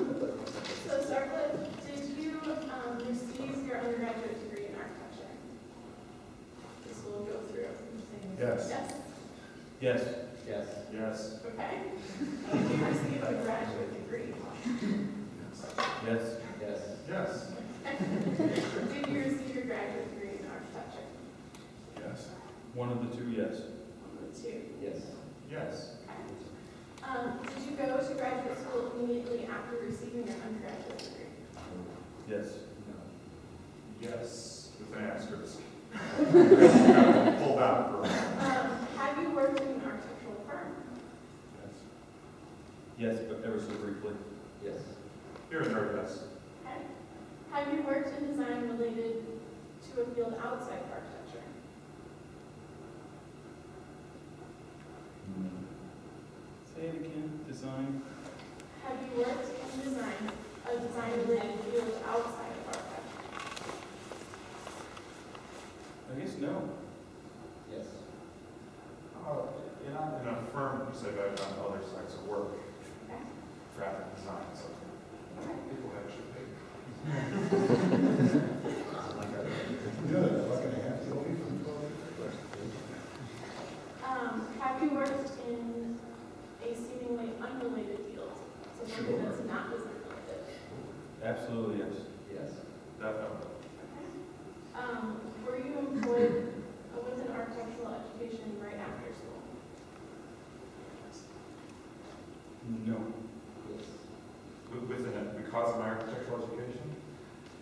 So Starlet, did you receive your undergraduate degree in architecture? This will go through. Yes. Yes? Yes. Yes. Yes. Okay. Did you receive a graduate degree? Yes. Yes. Yes. Did you receive your graduate degree in architecture? Yes. One of the two, yes. One of the two. Yes. Yes. Did you go to graduate school immediately after receiving your undergraduate degree? Yes. No. Yes, with an asterisk. Pulled out for Have you worked in an architectural firm? Yes. Yes, but ever so briefly. Yes. Here and there, yes. Okay. Have you worked in design related to a field outside of architecture? Say it again. Design. Have you worked in a design related field outside of architecture? I guess no. Yes. In a firm, you say that I've done other sites of work, Okay. graphic design, so people actually pay. Good, like a half. Have you worked in a seemingly unrelated field? So something that's not design related? Absolutely, yes. Yes. Definitely. Were you employed with an architectural education right after school? No. Yes. Because of my architectural education?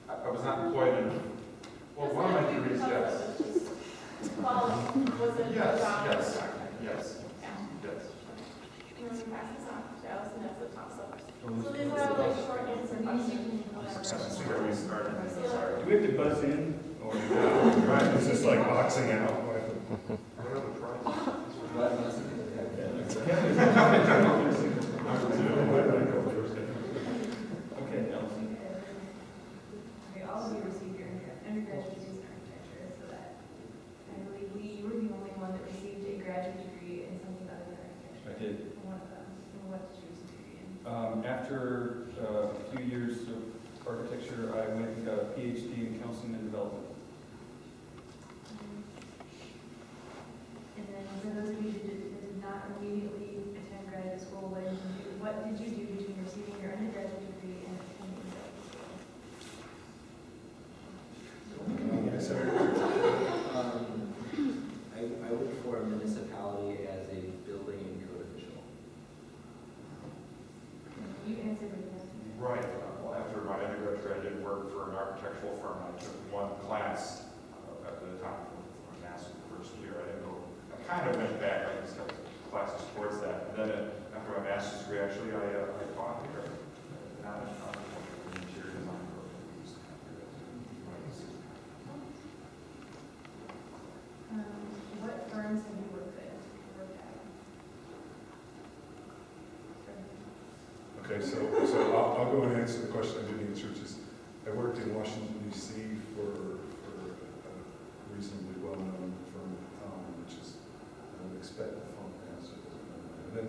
I was not employed in, well, one of my degrees, yes. Well, was it a Yes, job? yes, or- yes, Yeah. yes. I'm going to pass this off to Allison as the top up. So So these are all like short answer questions. Let's see where we started. Sorry. Do we have to buzz in? Or Right, it's just like boxing out. what are the prizes? Okay, Allison. Okay, all of you received your undergraduate degrees in architecture, so that I believe you were the only one that received a graduate degree in something other than architecture. I did. And one of them. And what did you receive a degree in? After a few years of architecture, I went and got a PhD in counseling and development. And then for those of you that did not immediately attend graduate school, what did you do? What did you do between receiving your undergraduate degree and attending graduate school? I worked for a municipality as a building and code official. You answered it. Right. Well, after my undergraduate, I did work for an architectural firm. I took one class at the time for my master's the first year. I didn't go. I kind of went back. I just took classes towards that. And then after my master's degree, actually, I taught here. Not in architecture, but interior design programs. What firms have you worked at? Okay, so I'll go and answer the question I didn't answer, which is, I worked in Washington DC for a reasonably well-known firm at the time, which is, I would expect the phone answer. And then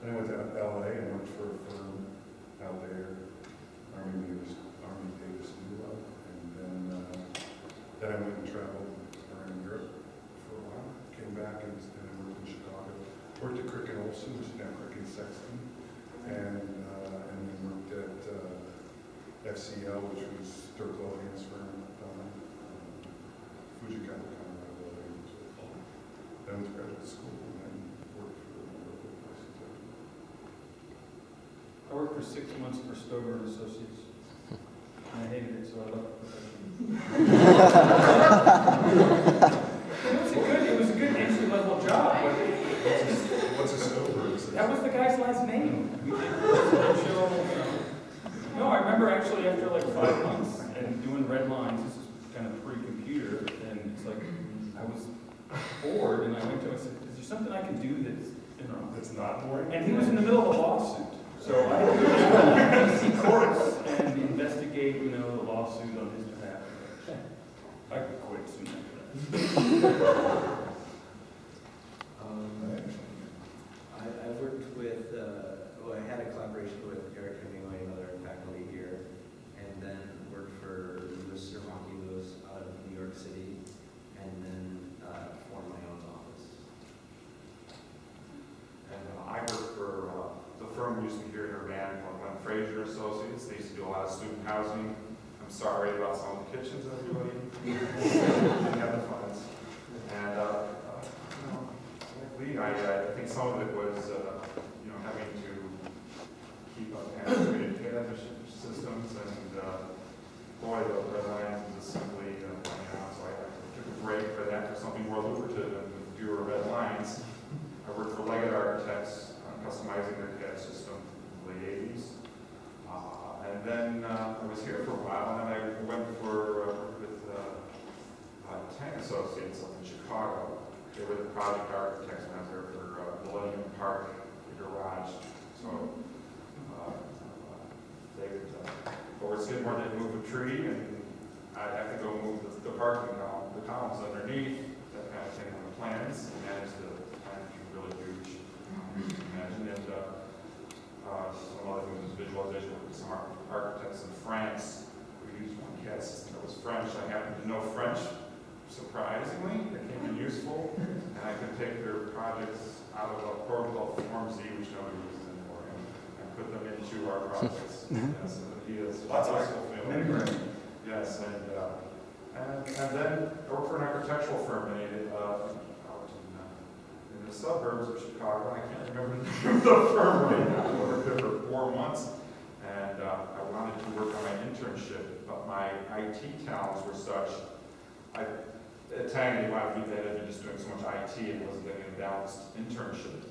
I went to LA and worked for a firm out there, Army Davis Newell, and then I went and traveled around Europe for a while, came back and I worked in Chicago, worked at Crick and Olson, which is now Crick and Sexton, and then worked at FCL, which was Dirk Lohan's firm at the time, Fujikawa Conrad, which was called. Then I went to graduate school and then worked for a number of other places. I worked for 6 months for Stover and Associates. And I hated it, so I left the profession. It was a good entry-level job, but What's a Stover? that was the guy's last name. We did a show. No, I remember actually after like 5 months and doing red lines, this is kind of pre-computer, and it's like, I was bored, and I went to him and said, is there something I can do that's, you know, That's not boring? and he was in the middle of a lawsuit. So I had to go to DC courts and investigate, you know, the lawsuit on his behalf. I could quit soon after that. I worked with, I had a collaboration with Eric Hemingway, another faculty didn't have the funds. And, I think some of it was, having to keep up antiquated CAD systems, and boy, the red lines is simply running out. So I took a break for that, for something more lucrative and with fewer red lines. I worked for Leggett Architects, customizing their CAD system in the late 80s. And then I was here for a while, and then I went for with Tang Associates up in Chicago. They were the project architects when I was there for Millennium Park, the garage. So David over Skidmore did move a tree, and I'd have to go move the parking column, the columns underneath, that kind of thing on the plans. And managed the plans were really huge, imagine. And some other things, visualization with some architects in France. We used one CAD system that was French. I happened to know French, surprisingly. It came in useful, and I could take their projects out of a program called Form Z, which nobody uses anymore, and put them into our projects. Yes, he is lots of yes, and then I worked for an architectural firm out in the suburbs of Chicago. I can't remember the name of the firm right now. I worked there for 4 months, and I wanted to work on my internship, but my IT talents were such. At Tang, they wanted me to be just doing so much IT, and wasn't getting a balanced internship.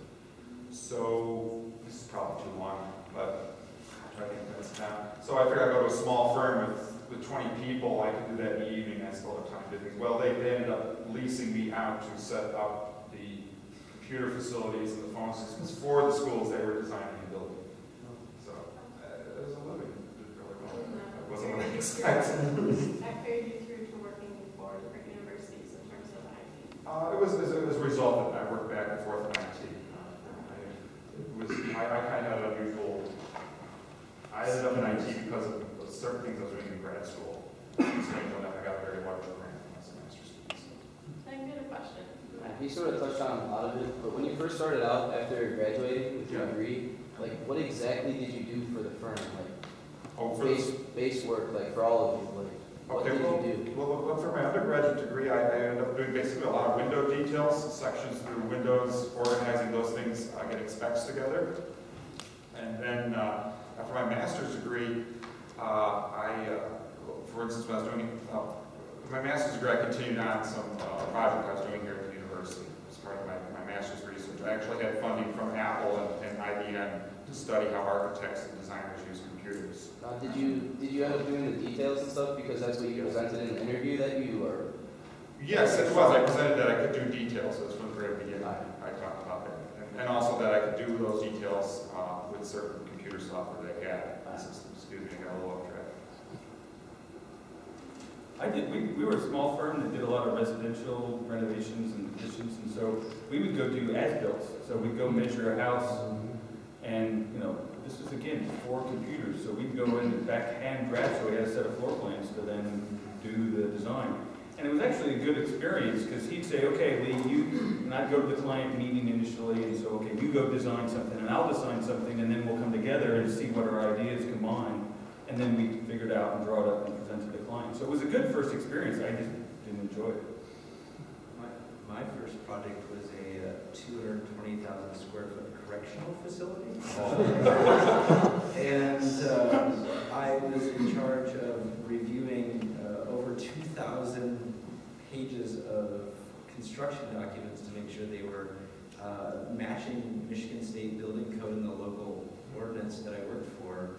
So this is probably too long, but I'll try to condense it down. So I figured I'd go to a small firm with 20 people. I could do that in the evening. I still have time to do things. Well, they ended up leasing me out to set up the computer facilities and the phone systems for the schools they were designing and building. So it was a living. It did really well. It wasn't what I expected. That carried you through to working for different universities in terms of IT? It was a result that I worked back and forth in IT. I kind of had an unusual. I ended up in IT because of certain things I was doing in grad school. Strange enough, I got a very large grant from my master's students. Thank you. A question. You sort of touched on a lot of it, but when you first started out after graduating with your degree, like what exactly did you do for the firm? Like base work, like for all of you, like what did you do? Well, for my undergraduate degree, I ended up doing basically a lot of window details, sections through windows, organizing those things, getting specs together. And then after my master's degree, for instance, when I was doing my master's degree, I continued on some project I was doing here at the university as part of my master's research. I actually had funding from Apple and IBM to study how architects and designers use computers. Did you end up doing the details and stuff because that's what you presented in an interview that you were? Yes, it was. I presented that I could do details. It was from the very beginning. I talked about that, and also that I could do those details with certain computer software they had. Excuse me, I got a little off track. I did. We were a small firm that did a lot of residential renovations and additions, and so we would go do as-built. So we'd go measure a house, and this was again before computers. So we'd go in and back hand draft. So we had a set of floor plans to then do the design, and it was actually a good experience because he'd say, "Okay, Lee, and I'd go to the client meeting initially, and so okay, you go design something, and I'll design something, and then we'll come together and see what our ideas combine." And then we figured out and draw it up and presented to the client. So it was a good first experience. I just didn't enjoy it. My first project was a 220,000 square foot correctional facility. And I was in charge of reviewing over 2,000 pages of construction documents to make sure they were matching Michigan State Building Code and the local ordinance that I worked for.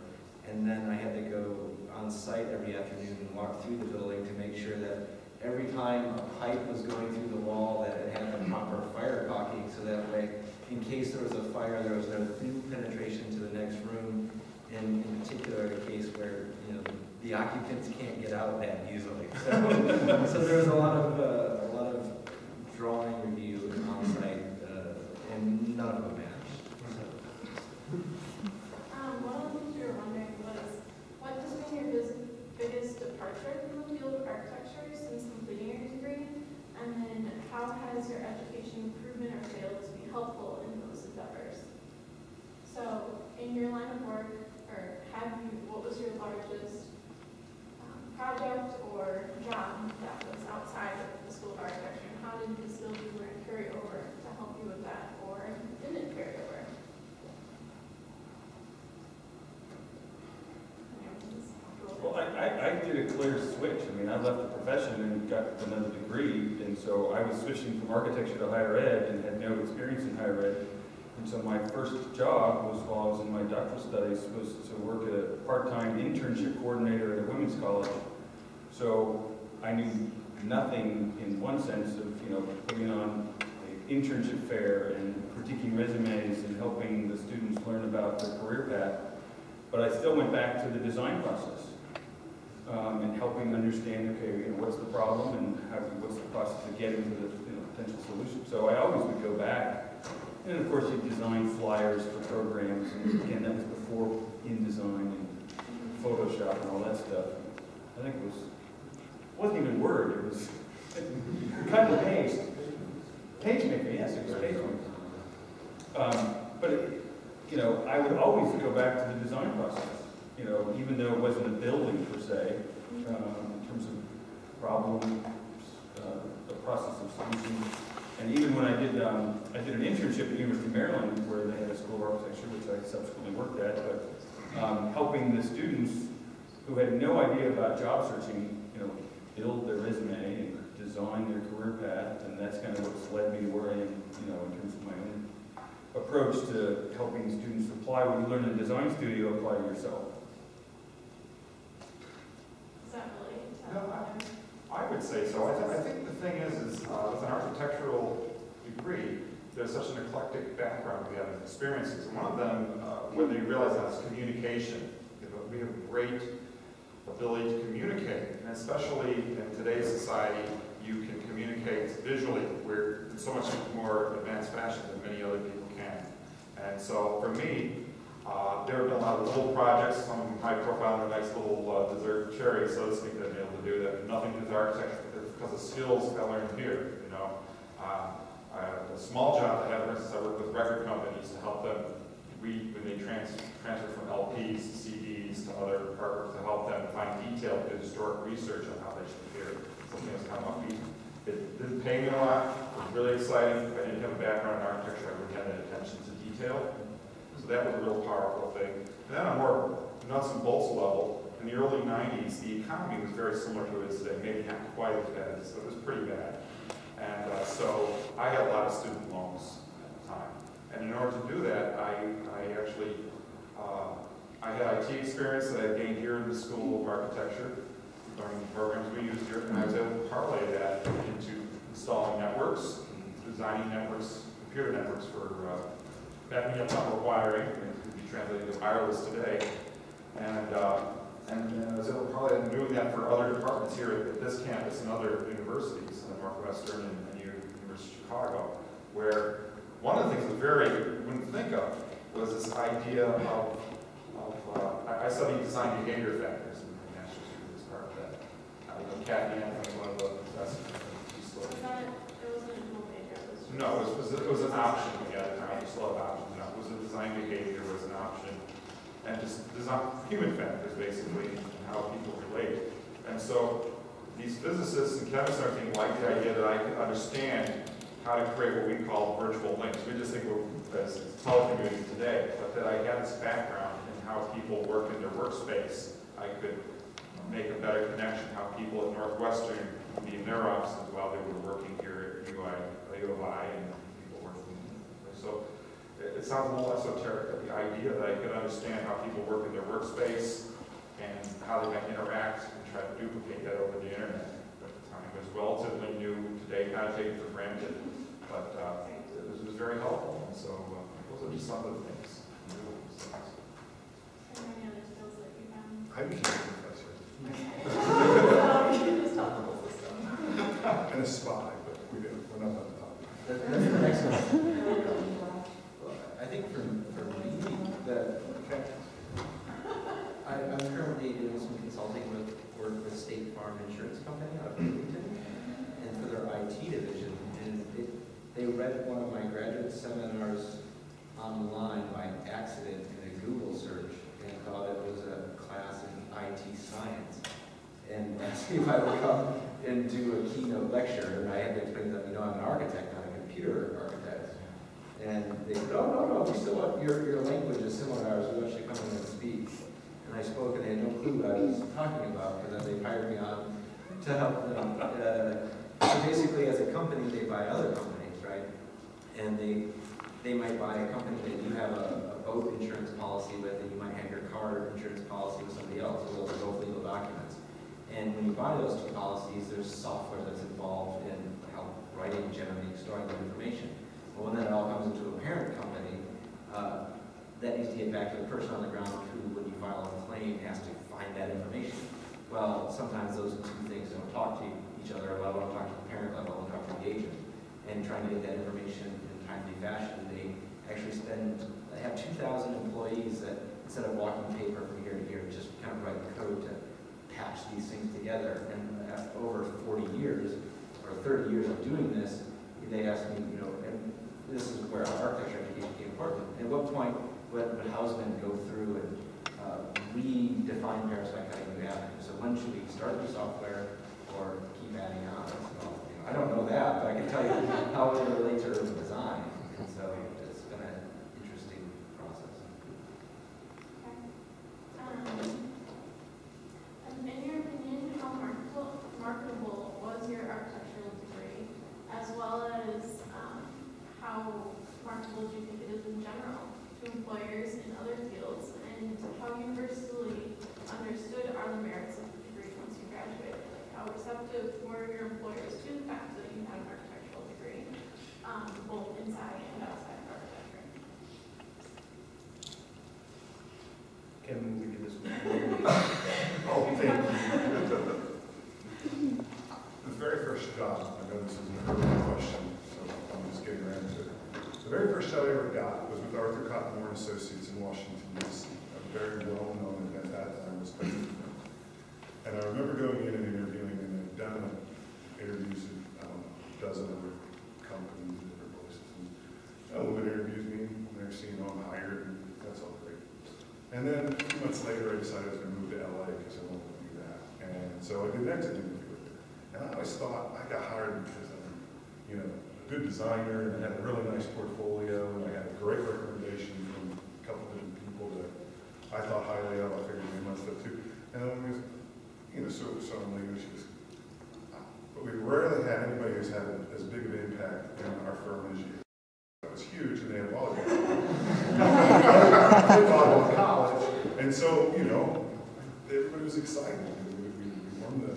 And then I had to go on site every afternoon and walk through the building to make sure that every time a pipe was going through the wall that it had the proper fire caulking, so that way, in case there was a fire, there was no new penetration to the next room. And in particular, a case where the occupants can't get out that easily. So there was a lot of drawing review on site, and none of them matched. One of the things we were wondering was, what has been your biggest departure from the field of architecture since completing your degree? And then how has your education proven or failed to be helpful in those endeavors? So in your line of work, what was your largest project or job that clear switch. I mean, I left the profession and got another degree, and so I was switching from architecture to higher ed and had no experience in higher ed. And so my first job was, while I was in my doctoral studies, was to work at a part-time internship coordinator at a women's college. So I knew nothing in one sense of, putting on an internship fair and critiquing resumes and helping the students learn about their career path. But I still went back to the design process and helping understand, okay, what's the problem and what's the process of getting to the potential solution. So I always would go back. And of course, you design flyers for programs, and again, that was before InDesign and Photoshop and all that stuff. I think it wasn't even Word, it was cut and paste. PageMaker, yes, it was PageMaker. But I would always go back to the design process, even though it wasn't a building per se, in terms of problem, the process of solution. And even when I did an internship at the University of Maryland, where they had a school of architecture, which I subsequently worked at, but helping the students who had no idea about job searching, build their resume and design their career path, and that's kind of what's led me to where I am, in terms of my own approach to helping students apply what you learn in design studio, apply to yourself. Is that really? I would say so. I think the thing is with an architectural degree, there's such an eclectic background we have experiences. And one of them, whether you realize that, is communication. We have great ability to communicate, and especially in today's society, you can communicate visually. We're in so much more advanced fashion than many other people can. And so for me, there have been a lot of little projects, some high profile, and a nice little dessert cherry, so to speak, that I've been able to do that. Nothing to do with architecture, but because of skills I learned here. A small job I have, for instance, I work with record companies to help them when they transfer from LPs to CDs to other artworks, to help them find detailed historic research on how they should appear. Something that's come up. It didn't pay me a lot. It was really exciting. If I didn't have a background in architecture, I wouldn't have that attention to detail. So that was a real powerful thing. And then on a more nuts and bolts level, in the early 90s, the economy was very similar to it is today, maybe not quite as bad, so it was pretty bad. And so I had a lot of student loans at the time. And in order to do that, I actually had IT experience that I gained here in the School of Architecture, learning the programs we used here, and I was able to parlay that into installing networks, designing networks, computer networks for backing up network wiring, and it could be translated to wireless today. And I was able to parlay and doing that for other departments here at this campus and other universities, Northwestern and University of Chicago, where one of the things you wouldn't think of was this idea of I studied design behavior factors in my master's degree as part of that. Kathy Anthony, one of the professors at East Slope. It wasn't a dual major. No, it was an option we had at the time. We still have options now. It was a design behavior was an option. And just design human factors, basically, and how people relate. And so these physicists and chemists and everything like the idea that I could understand how to create what we call virtual links. We just think of as telecommuting today, but that I had this background in how people work in their workspace. I could make a better connection how people at Northwestern would be in their offices while they were working here at U of I, and people working. So it sounds a little esoteric, but the idea that I could understand how people work in their workspace and how they might interact and try to duplicate that over the internet at the time. It was relatively new today, kind of taken for granted, but it was very helpful. And so those are just some of the things. Are there any other skills that you found? I became a professor You can just tell the whole system. and a spy, but we're not on the topic. That's the next one. I think for me, I'm currently doing some consulting work with State Farm Insurance Company out of Bloomington, and for their IT division. And they read one of my graduate seminars online by accident in a Google search and thought it was a class in IT science, and asked me if I would come and do a keynote lecture. And I had to explain to them, I'm an architect, not a computer architect. And they said, oh, no, we still want your language is similar to ours, we want you to come in and speak. and I spoke, and they had no clue what I was talking about, but then they hired me on to help them. So basically, as a company, they buy other companies, right? And they might buy a company that you have a boat insurance policy with, and you might have your car insurance policy with somebody else, so those are both legal documents. And when you buy those two policies, there's software that's involved in how writing, generating, storing that information. But when that all comes into a parent company, that needs to get back to the person on the ground who, when you file a claim, has to find that information. Well, sometimes those two things don't talk to each other, let alone talk to the parent, let alone talk to the agent. And trying to get that information in a timely fashion, they actually have 2,000 employees that, instead of walking paper from here to here, just kind of write code to patch these things together. And after over 40 years, or 30 years of doing this, they asked me, you know, and this is where our architecture education became important. At what point would Hausman go through and redefine parasite cutting new avenues? So when should we start the software or keep adding on? So, you know, I don't know that, but I can tell you how it relates to urban design. And so it's been an interesting process. In your opinion, how marketable was your architectural degree, as well as how marketable do you think it is in general to employers in other fields, and how universally understood are the merits of the degree once you graduate? Like, how receptive were your employers to the fact that you had an architectural degree, both inside and outside of architecture? Kevin, we get this one. Oh, thank you. The very first job, I know this is an early question, so I'm just getting around to it. The very first job I ever got was with Arthur Cotton Moore and Associates in Washington, D.C. A very well-known, at that time, respected firm. And I remember going in and interviewing, and I'd done interviews at a dozen other companies in different places. And a woman interviews me, and they're seeing I'm hired, and that's all great. And then a few months later, I decided I was going to move to LA because I wanted to do that. And so I did an exit interview with her. And I always thought I got hired because I'm, you know, a good designer, and I had a really nice portfolio, and I had a great recommendation from a couple different people that I thought highly of. I figured they must have too. And then we was, you know, so I'm leaving, she was, but we rarely had anybody who's had as big of an impact in our firm as you. That was huge, and they had volleyball. Volleyball in college, and so, you know, everybody was excited. We won the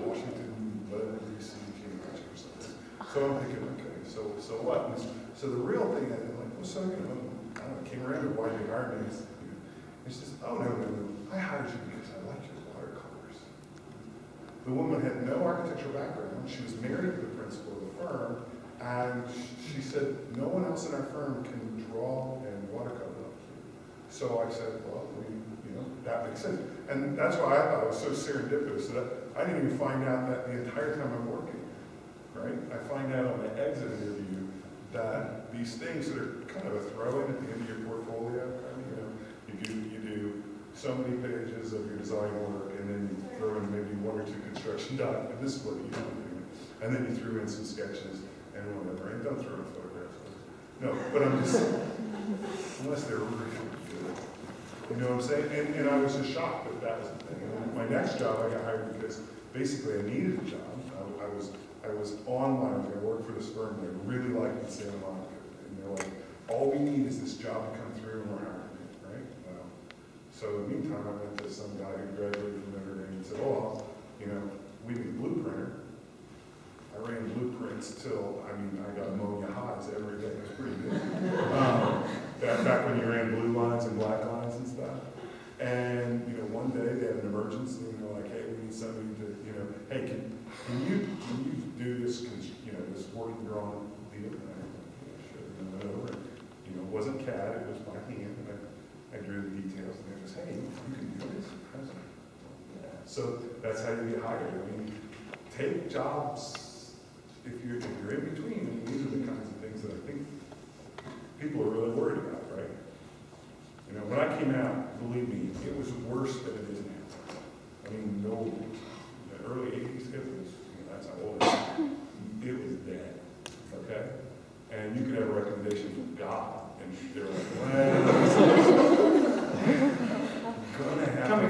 Washington, whatever, D.C. championship or something. So I'm thinking, okay, so what? So the real thing, I'm like, well, so, you know, I don't know, came around to why they hired me. And she says, oh, no, I hired you because I like your watercolors. The woman had no architectural background. She was married to the principal of the firm, and she said, no one else in our firm can draw and watercolor like you. So I said, well, you know, that makes sense. And that's why I thought it was so serendipitous that I didn't even find out that the entire time I'm working, right? I find out on the exit interview that these things that are kind of a throw-in at the end of your portfolio, you know, you do so many pages of your design work, and then you throw in maybe one or two construction documents. This is what you do. And then you threw in some sketches and whatever. And don't throw in photographs. No, but I'm just, unless they're really good. You know what I'm saying? And I was just shocked that that was the thing. And my next job, I got hired because basically I needed a job. I was on my own. I worked for this firm that I really liked in Santa Monica. And they're like, all we need is this job to come through, and we're hiring you, right? So in the meantime, I went to some guy who graduated from Notre Dame and said, oh, you know, we need a blueprinter. I ran blueprints till, I got ammonia highs every day. It was pretty good. Back when you ran blue lines and black lines and stuff. And, you know, one day they had an emergency, and they're like, hey, we need somebody to, you know, hey, can you do this, you know, this working drawing deal? And I showed them over. You know, it wasn't CAD, it was by hand. And I drew the details, and they just, hey, you can do this. I was like, yeah. So that's how you get hired. I mean, take jobs if you're in between. I mean, these are the kinds of things that I think people are really worried about, right? You know, when I came out, believe me, it was worse than it is now. I mean, no, the early 80s, it was, you know, that's how old it is. It was dead, okay? And you could have a recommendation from God, and they're like, well, gonna have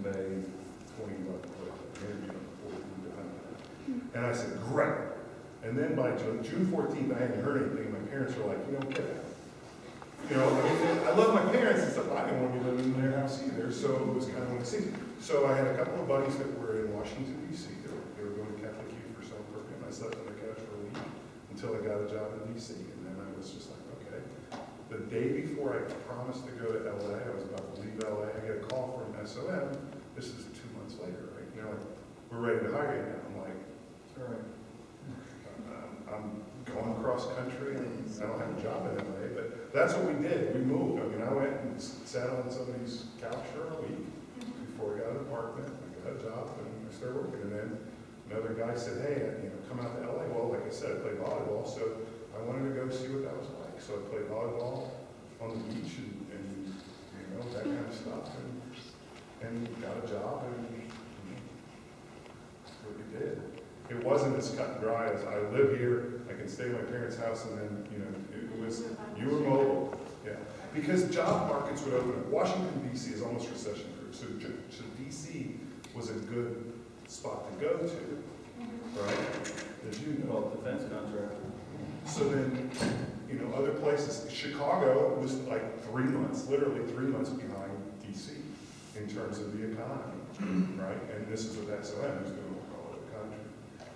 May 2011, interviewed on the 14th of May. And I said, great. And then by June 14th, I hadn't heard anything. My parents were like, you don't get that. You know, I mean, I love my parents and stuff. I didn't want to be living in their house either, so it was kind of one of the things. So I had a couple of buddies that were in Washington, D.C. They were going to Catholic Youth for summer program. I slept on the couch for a week until I got a job in D.C. And then I was just like, okay. The day before I promised to go to L.A., I was about to leave L.A., I get a call from SOM. This is 2 months later, right? You know, like, we're ready to hire you now. I'm like, all right. I'm going cross country and I don't have a job in LA, but that's what we did. We moved. I mean, I went and sat on somebody's couch for a week before I got an apartment. I got a job and I started working. And then another guy said, hey, you know, come out to LA. Well, like I said, I played volleyball, so I wanted to go see what that was like. So I played volleyball on the beach and you know, that kind of stuff. And got a job and that's what we did. It wasn't as cut and dry as I live here, I can stay at my parents' house, and then, you know, it was, you were mobile. Yeah. Because job markets would open up. Washington, D.C. is almost recession-proof, so D.C. was a good spot to go to, right? As you know. Well, defense contractor. So then, you know, other places, Chicago was like 3 months, literally 3 months behind D.C. in terms of the economy, right? And this is with SOM, who's going to work all over the country.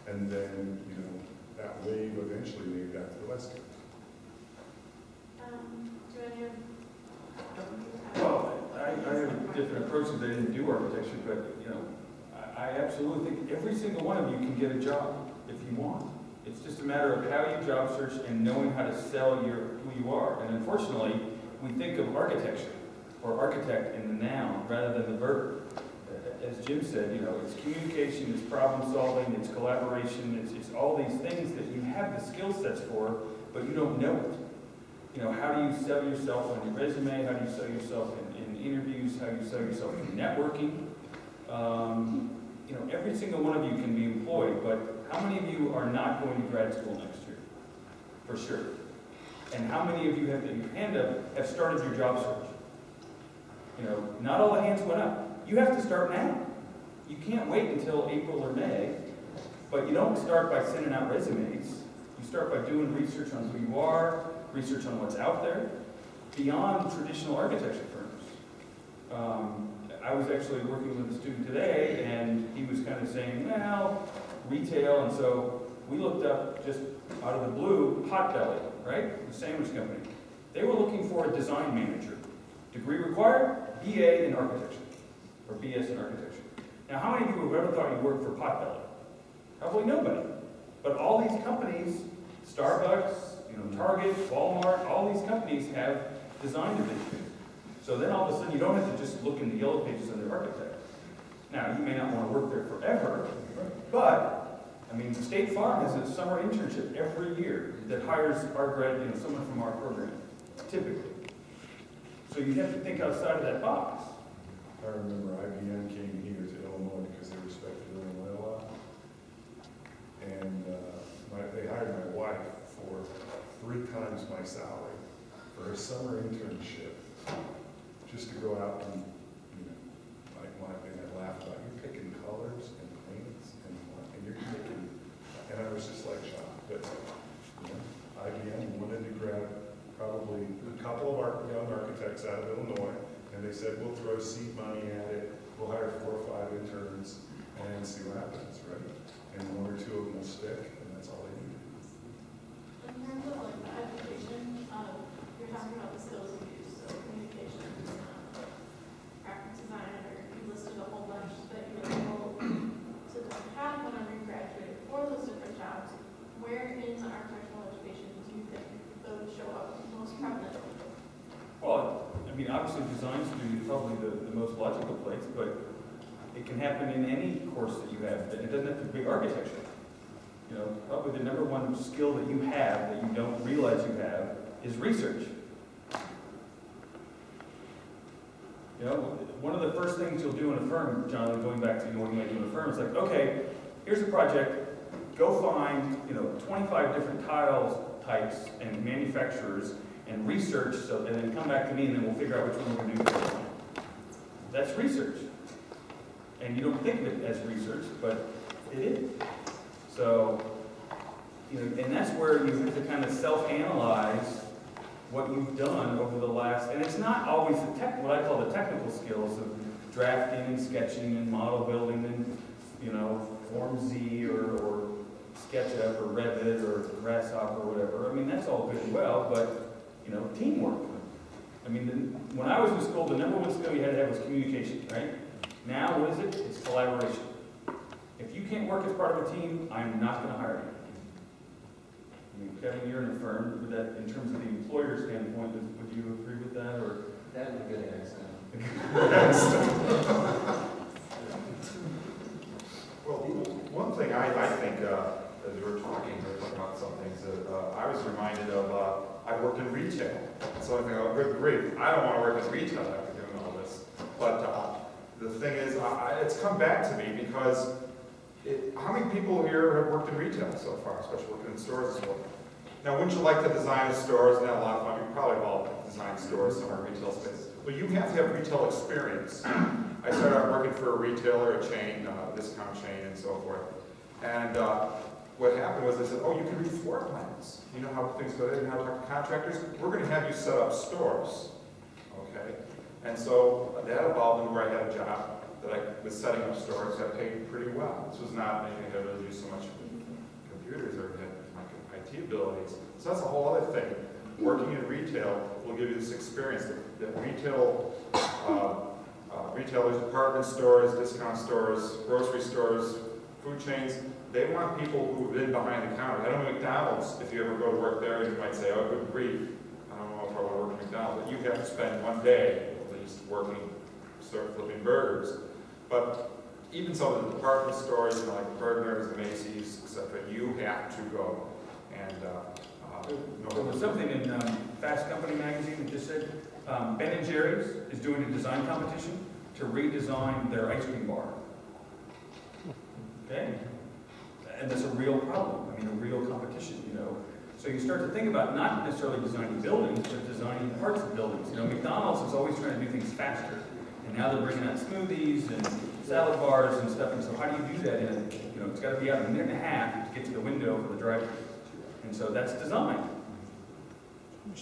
And then, you know, that wave eventually made that to the West Coast. Do any of Well, I have a different approach because I didn't do architecture, but, you know, I absolutely think every single one of you can get a job if you want. It's just a matter of how you job search and knowing how to sell who you are. And unfortunately, we think of architecture or architect in the noun rather than the verb. As Jim said, you know, it's communication, it's problem solving, it's collaboration, it's all these things that you have the skill sets for, but you don't know it. You know, how do you sell yourself on your resume? How do you sell yourself in interviews? How do you sell yourself in networking? You know, every single one of you can be employed, but how many of you are not going to grad school next year? For sure. And how many of you have, your hand up, have started your job search? You know, not all the hands went up. You have to start now. You can't wait until April or May, but you don't start by sending out resumes. You start by doing research on who you are, research on what's out there, beyond traditional architecture firms. I was actually working with a student today, and he was kind of saying, well, retail, and so we looked up, just out of the blue, Potbelly, right? The sandwich company. They were looking for a design manager. Degree required, BA in architecture. Or BS in architecture. Now, how many of you have ever thought you worked for Potbelly? Probably nobody. But all these companies, Starbucks, you know, Target, Walmart, all these companies have design divisions. So then all of a sudden you don't have to just look in the yellow pages under architect. Now, you may not want to work there forever, but, I mean, State Farm has a summer internship every year that hires our grad, you know, someone from our program, typically. So you have to think outside of that box. I remember IBM came here to Illinois because they respected Illinois a lot. And they hired my wife for 3 times my salary for a summer internship, just to go out and, you know, like my thing I laughed about, you're picking colors and paints and you're picking, and I was just like shocked. But, you know, IBM wanted to grab probably a couple of our young architects out of Illinois, and they said, we'll throw seed money at it, we'll hire 4 or 5 interns, and see what happens, right? And 1 or 2 of them will stick, and that's all they need. In terms of like the education, you're talking about the skills you use, so communication, graphic design, or you listed a whole bunch that you were able to have whenever you graduated for those different jobs. Where in the architectural education do you think those show up most prominently? Well, I mean, obviously design studio is probably the most logical place, but it can happen in any course that you have. It doesn't have to be architecture. You know, probably the #1 skill that you have that you don't realize you have is research. You know, one of the first things you'll do in a firm, John, going back to what you might do in a firm, is like, okay, here's a project, go find, you know, 25 different tiles types and manufacturers and research, and then come back to me, and then we'll figure out which one we're going to do. That's research. And you don't think of it as research, but it is. So, you know, and that's where you have to kind of self-analyze what you've done over the last, and it's not always the what I call the technical skills of drafting and sketching and model building and, you know, Form Z or SketchUp or Revit or Grasshopper or whatever. I mean, that's all good and well, but, you know, teamwork. I mean, when I was in school, the number one skill you had to have was communication, right? Now, what is it? It's collaboration. If you can't work as part of a team, I'm not going to hire you. I mean, Kevin, you're in a firm, would that, in terms of the employer standpoint, would you agree with that, or? That was a good accent. Well, one thing I think, as we were talking about some things, I was reminded of, I worked in retail. So I think, oh, good grief, I don't want to work in retail after doing all this. But the thing is, it's come back to me because how many people here have worked in retail so far, especially working in stores as well? Now, wouldn't you like to design a store? Isn't that a lot of fun? You probably all design stores somewhere in retail space. But you have to have retail experience. I started out working for a retailer, a chain, discount chain, and so forth. And what happened was they said, oh, you can read floor plans. You know how things go there, you know how to talk to contractors? We're going to have you set up stores. Okay? And so that evolved into where I had a job that I was setting up stores that paid pretty well. This was not anything that really used so much computers or had my IT abilities. So that's a whole other thing. Working in retail will give you this experience that retail, retailers, department stores, discount stores, grocery stores, food chains, they want people who've been behind the counter. I don't know McDonald's, if you ever go to work there, you might say, oh, good grief, I don't know if I want to work at McDonald's, but you have to spend one day at least working, start flipping burgers. But even some of the department stores, you know, like Bergner's, the Macy's, etc., you have to go. And there was something in Fast Company magazine that just said Ben & Jerry's is doing a design competition to redesign their ice cream bar. Okay? And that's a real problem. I mean, a real competition, you know. So you start to think about not necessarily designing buildings, but designing parts of buildings. You know, McDonald's is always trying to do things faster. And now they're bringing out smoothies and salad bars and stuff. And so how do you do that in a, you know, it's got to be out in a minute and a half to get to the window for the drive-thru. And so that's design.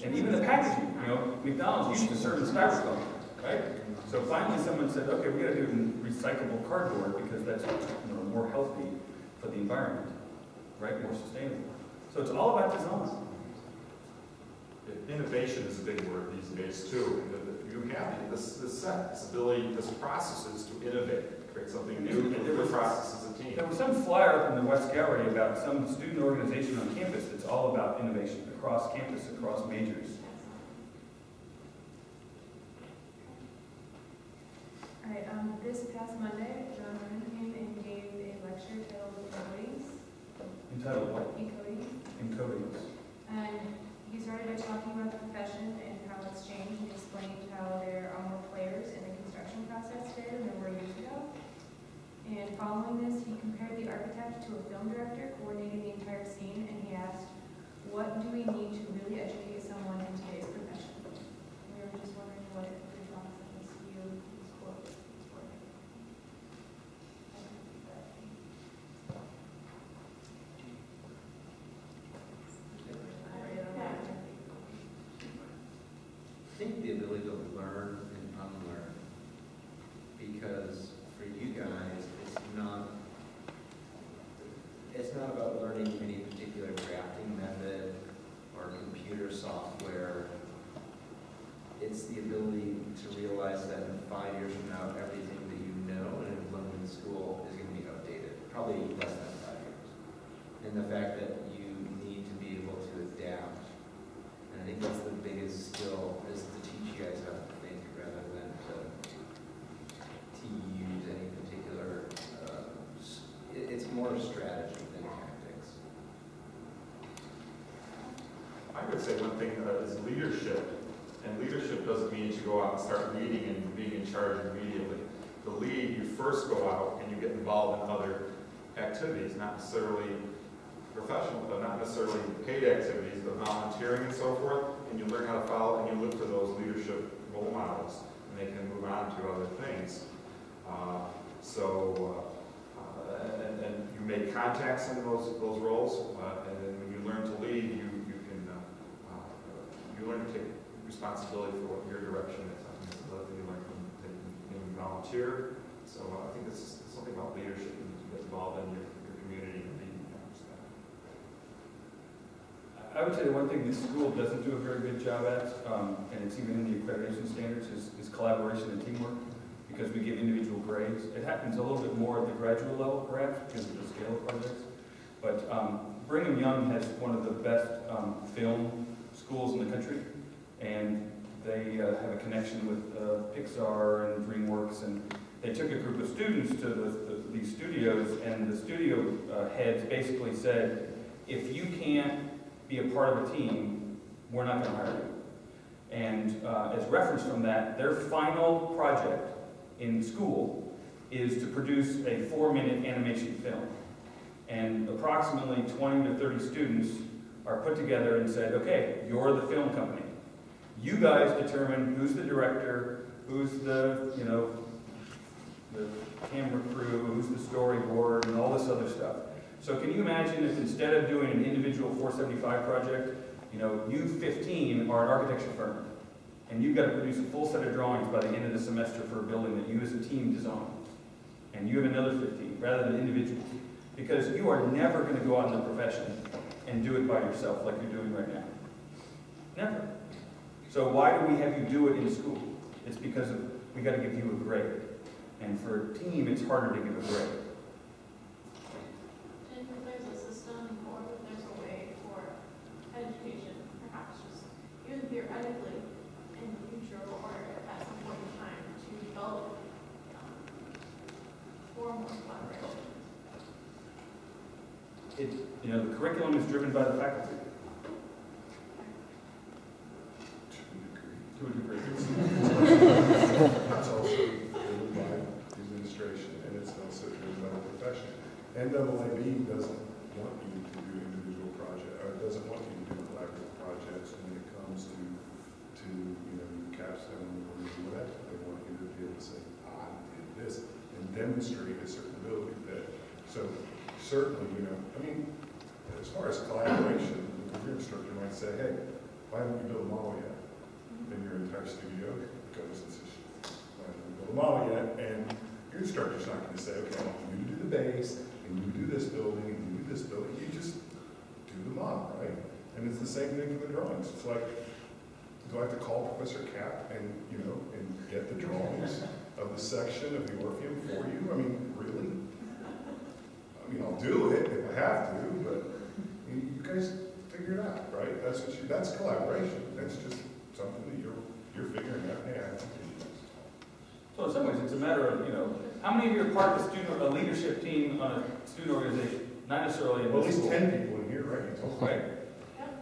And even the packaging, you know, McDonald's used to serve in styrofoam, right? So finally someone said, okay, we got to do it in recyclable cardboard because that's, you know, more healthy for the environment, right? More sustainable. So it's all about design. Innovation is a big word these days too. You have this ability, this processes to innovate, create something new, different processes as a team. There was some flyer up in the West Gallery about some student organization on campus that's all about innovation across campus, across majors. All right, this past Monday, John Brennan came and gave a lecture titled Encodings. Entitled what? Encodings. Encodings. And he started by talking about the profession and how it's changed and explained how there are more players in the construction process today than there were years ago. And following this, he compared the architect to a film director coordinating the entire scene, and he asked, what do we need to really educate someone in today's profession? We were just wondering what your thoughts on this view, this quote. I think the ability to learn and unlearn, because for you guys, it's not about learning any particular drafting method or computer software. It's the ability to realize that in 5 years from now, everything that you know and have learned in school is going to be updated, probably less than 5 years. And the fact that you need to be able to adapt. And I think that's the biggest skill, is to teach you guys how to think rather than to use any particular, it's more strategy than tactics. I would say one thing is leadership. And leadership doesn't mean you go out and start leading and being in charge immediately. To lead, you first go out and you get involved in other activities, not necessarily professional, but not necessarily paid activities, but volunteering and so forth, and you learn how to follow and you look for those leadership role models, and they can move on to other things. So, and you make contacts in those roles, and then when you learn to lead, you learn to take responsibility for what your direction is. I think it's another thing you learn from being volunteer. So I think this is something about leadership and get involved in your community and being I would say the one thing this school doesn't do a very good job at, and it's even in the accreditation standards, is collaboration and teamwork, because we give individual grades. It happens a little bit more at the graduate level, perhaps, because of the scale of projects. But Brigham Young has one of the best film schools in the country, and they have a connection with Pixar and DreamWorks, and they took a group of students to these studios, and the studio heads basically said, if you can't be a part of a team, we're not going to hire you. And as reference from that, their final project in school is to produce a 4-minute animation film. And approximately 20 to 30 students are put together and said, okay, you're the film company. You guys determine who's the director, who's the, the camera crew, who's the storyboard, and all this other stuff. So can you imagine if instead of doing an individual 475 project, you 15 are an architecture firm, and you've got to produce a full set of drawings by the end of the semester for a building that you as a team design. And you have another 15, rather than individuals. Because you are never going to go out in the profession and do it by yourself like you're doing right now. Never. So why do we have you do it in school? It's because we got to give you a grade. And for a team, it's harder to give a grade. And if there's a system or if there's a way for education, perhaps just even theoretically in the future or at some point in time to develop formal collaboration. The curriculum is driven by the faculty. To a degree. It's also driven by the administration, and it's also driven by the profession. NAAB doesn't want you to do individual projects, or doesn't want you to do collaborative projects when it comes to capstone or whatever. They want you to be able to say, I did this, and demonstrate a certain ability. So certainly, as far as collaboration, the career instructor might say, hey, why haven't you built a model yet? Then your entire studio goes and says, why haven't you built a model yet? And your instructor's not going to say, okay, I want you to do the base, and you do this building, and you do this building. You just do the model, right? And it's the same thing for the drawings. It's like, do I have to call Professor Cap and get the drawings of the section of the Orpheum for you? I mean, really? I'll do it if I have to, but you guys figure it out, right? That's collaboration. That's just something that you're figuring out. Hey, I have to do this. So in some ways, it's a matter of, how many of you are part of a leadership team on a student organization? Not necessarily in Well, at this least school. 10 people in here, right? You told me. Right.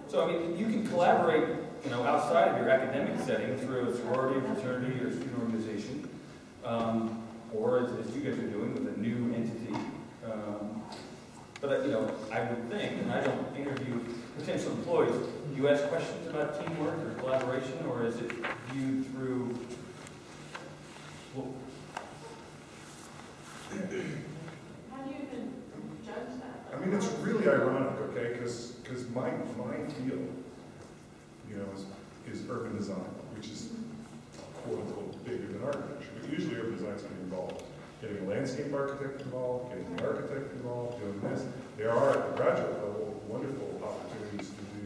So, you can collaborate, outside of your academic setting through a sorority, fraternity, or student organization, or as you guys are doing with a new entity. But I would think, and I don't interview potential employees, do you ask questions about teamwork or collaboration, or is it viewed through, How do you even judge that? It's really ironic, okay? Because my field, is urban design, which is quote unquote bigger than architecture. But usually urban design's going to involve getting a landscape architect involved, getting the architect involved, doing this. There are at the graduate level wonderful opportunities to do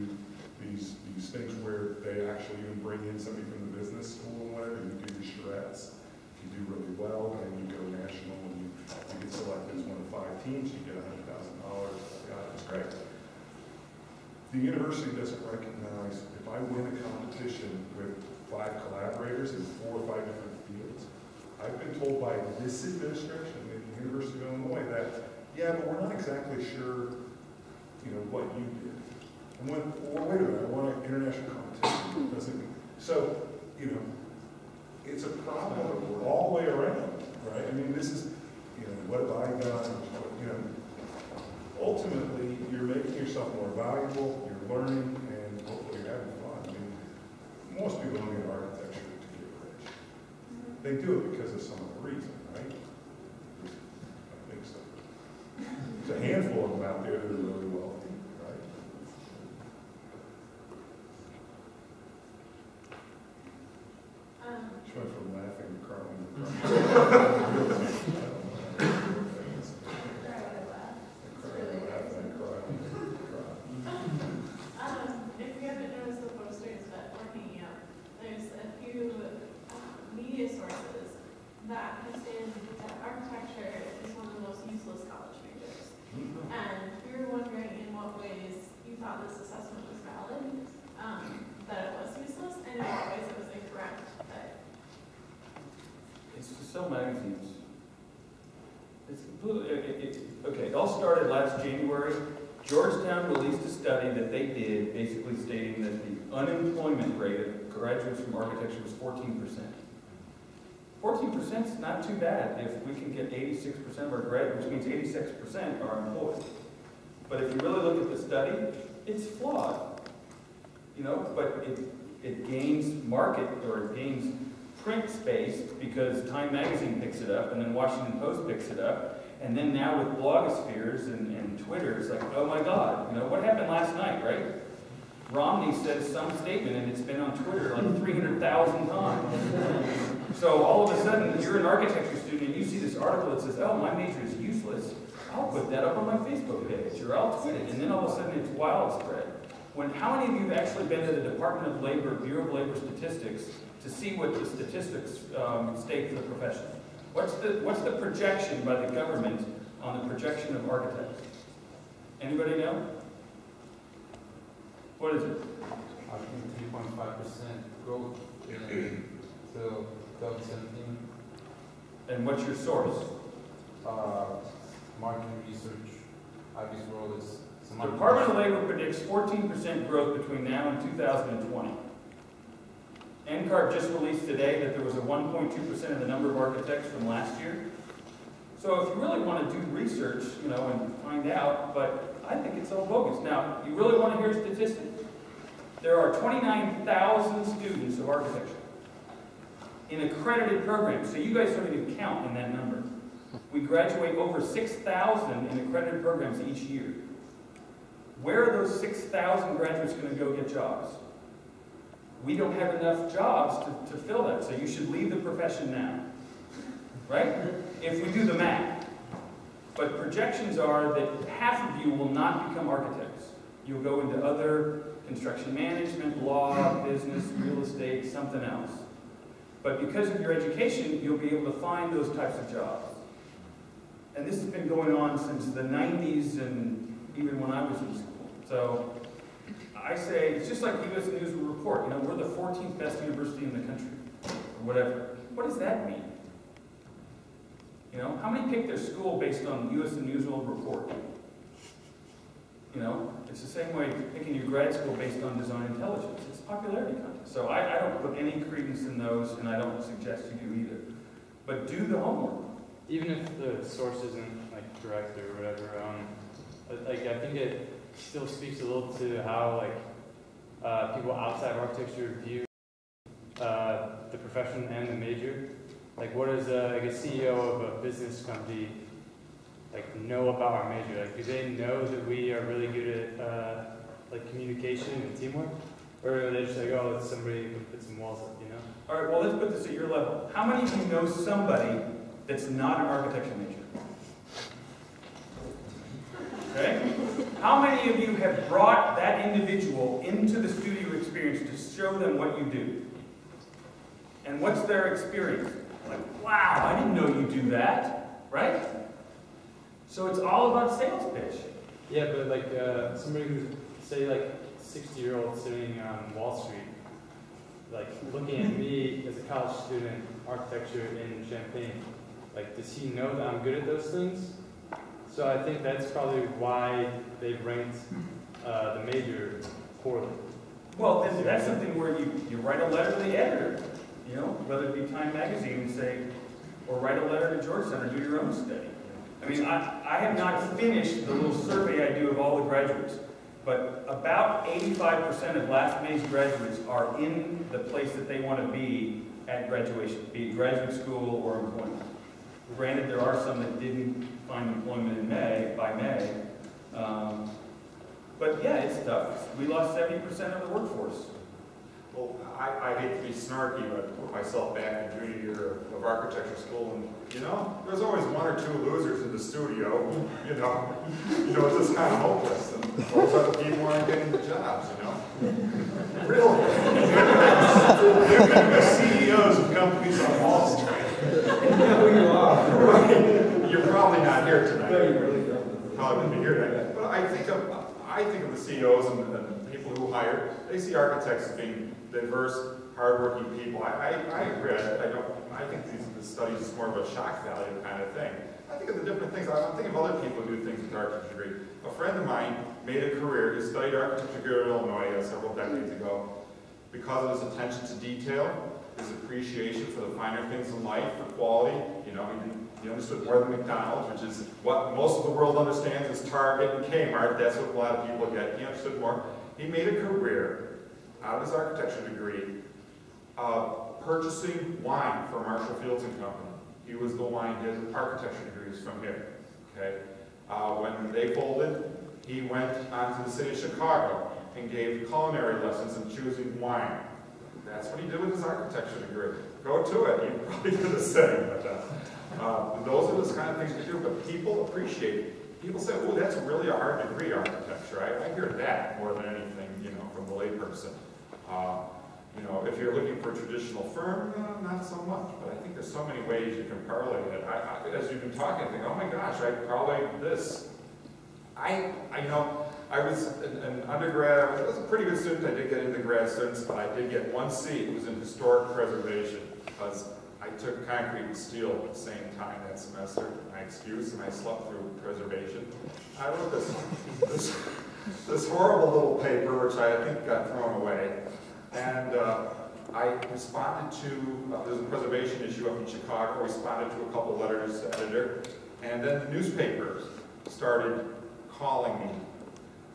these things where they actually even bring in somebody from the business school and whatever. You do your charrettes. If you do really well, then you go national and you get selected as one of 5 teams. You get $100,000. God, it's great. The university doesn't recognize if I win a competition with 5 collaborators in 4 or 5 different fields. I've been told by this administration at the University of Illinois that, yeah, but we're not exactly sure, what you did. And went, well, wait a minute, I want an international competition. So, it's a problem all the way around, right? This is, what have I done? Ultimately, you're making yourself more valuable, you're learning, and hopefully you're having fun. Most people don't get architecture to get rich. They do it because of some other reason, right? There's people who are really wealthy, right? She went from laughing to crying to crying. I don't know. If you haven't noticed the posters that we're hanging up, there's a few media sources that have stated that architecture is one of the most useless college majors. And we were wondering in what ways you thought this assessment was valid, that it was useless, and in what ways it was incorrect. It's to sell magazines. It's okay, it all started last January. Georgetown released a study that they did, basically stating that the unemployment rate of graduates from architecture was 14%. 14% is not too bad if we can get 86% of our graduates, which means 86% are employed. But if you really look at the study, it's flawed. You know, but it gains market, or it gains print space because Time Magazine picks it up, and then Washington Post picks it up. And then now with blogospheres and Twitter, it's like, oh my God, you know, what happened last night, right? Romney says some statement, and it's been on Twitter like 300,000 times. So all of a sudden, you're an architecture student, and you see this article that says, oh, my major is useless. I'll put that up on my Facebook page, or I'll tweet it, and then all of a sudden it's wild spread. How many of you have actually been to the Department of Labor, Bureau of Labor Statistics, to see what the statistics state for the profession? What's the projection by the government on the projection of architects? Anybody know? What is it? I think 3.5% growth until 2017. And what's your source? Market research. Ibis World is. The Department of Labor predicts 14% growth between now and 2020. NCARB just released today that there was a 1.2% of the number of architects from last year. So if you really want to do research, you know, and find out, but I think it's all bogus. Now, you really want to hear statistics? There are 29,000 students of architecture in accredited programs, so you guys don't even count in that number. We graduate over 6,000 in accredited programs each year. Where are those 6,000 graduates going to go get jobs? We don't have enough jobs to fill that, so you should leave the profession now, right? If we do the math. But projections are that half of you will not become architects. You'll go into other construction management, law, business, real estate, something else. But because of your education, you'll be able to find those types of jobs. And this has been going on since the 90s and even when I was in school. So I say, it's just like U.S. News will report, you know, we're the 14th best university in the country, or whatever. What does that mean? You know, how many pick their school based on U.S. News will report? You know, it's the same way picking your grad school based on design intelligence. It's popularity contest. So I don't put any credence in those, and I don't suggest you do either. But do the homework. Even if the source isn't like correct or whatever, like I think it still speaks a little to how like people outside of architecture view the profession and the major. Like, what does like a CEO of a business company like know about our major? Like, do they know that we are really good at like communication and teamwork, or are they just like, oh, it's somebody who can put some walls up, you know? All right. Well, let's put this at your level. How many of you know somebody that's not an architecture major? Okay? How many of you have brought that individual into the studio experience to show them what you do? And what's their experience? Like, wow, I didn't know you do that, right? So it's all about sales pitch. Yeah, but like somebody who's, say, like 60-year-old sitting on Wall Street, like looking at me as a college student, architecture in Champaign, like, does he know that I'm good at those things? So I think that's probably why they've ranked the major poorly. Well, that's something where you write a letter to the editor, you know, whether it be Time Magazine and say, or write a letter to Georgetown or do your own study. I mean, I have not finished the little survey I do of all the graduates, but about 85% of last May's graduates are in the place that they want to be at graduation, be it graduate school or employment. Granted, there are some that didn't find employment by May, But yeah, it's tough. We lost 70% of the workforce. Well, I hate to be snarky, but I put myself back in junior year of architecture school, and there's always one or two losers in the studio. It's just kind of hopeless. And those are the people who aren't getting the jobs. Really. They're the CEOs of companies on Wall Street. You are. Right. You're probably not here tonight. No, you really don't. Probably wouldn't be here tonight. But I think of the CEOs and people who hire. They see architects as being diverse, hardworking people. I agree. I think this studies is more of a shock value kind of thing. I think of the different things. I'm thinking of other people who do things with architecture degree. A friend of mine made a career. He studied architecture here in Illinois several decades ago because of his attention to detail, his appreciation for the finer things in life, for quality. He understood more than McDonald's, which is what most of the world understands as Target and Kmart. That's what a lot of people get. He understood more. He made a career out of his architecture degree purchasing wine for Marshall Fields and Company. He was the wine, his architecture degrees from here. Okay. When they folded, he went on to the city of Chicago and gave culinary lessons in choosing wine. That's what he did with his architecture degree. Go to it. You probably do the same. But those are the kind of things we do. But people appreciate it. People say, "Oh, that's really a hard degree, architecture." I hear that more than anything, from the layperson. If you're looking for a traditional firm, not so much. But I think there's so many ways you can parlay it. As you've been talking, I think, "Oh my gosh, I parlayed this." I was an undergrad. I was a pretty good student. I did get into grad students, but I did get one C. It was in historic preservation because I took concrete and steel at the same time that semester. My excuse, and I slept through preservation. I wrote this horrible little paper, which I think got thrown away, and I responded to, there's a preservation issue up in Chicago, responded to a couple letters to the editor, and then the newspapers started calling me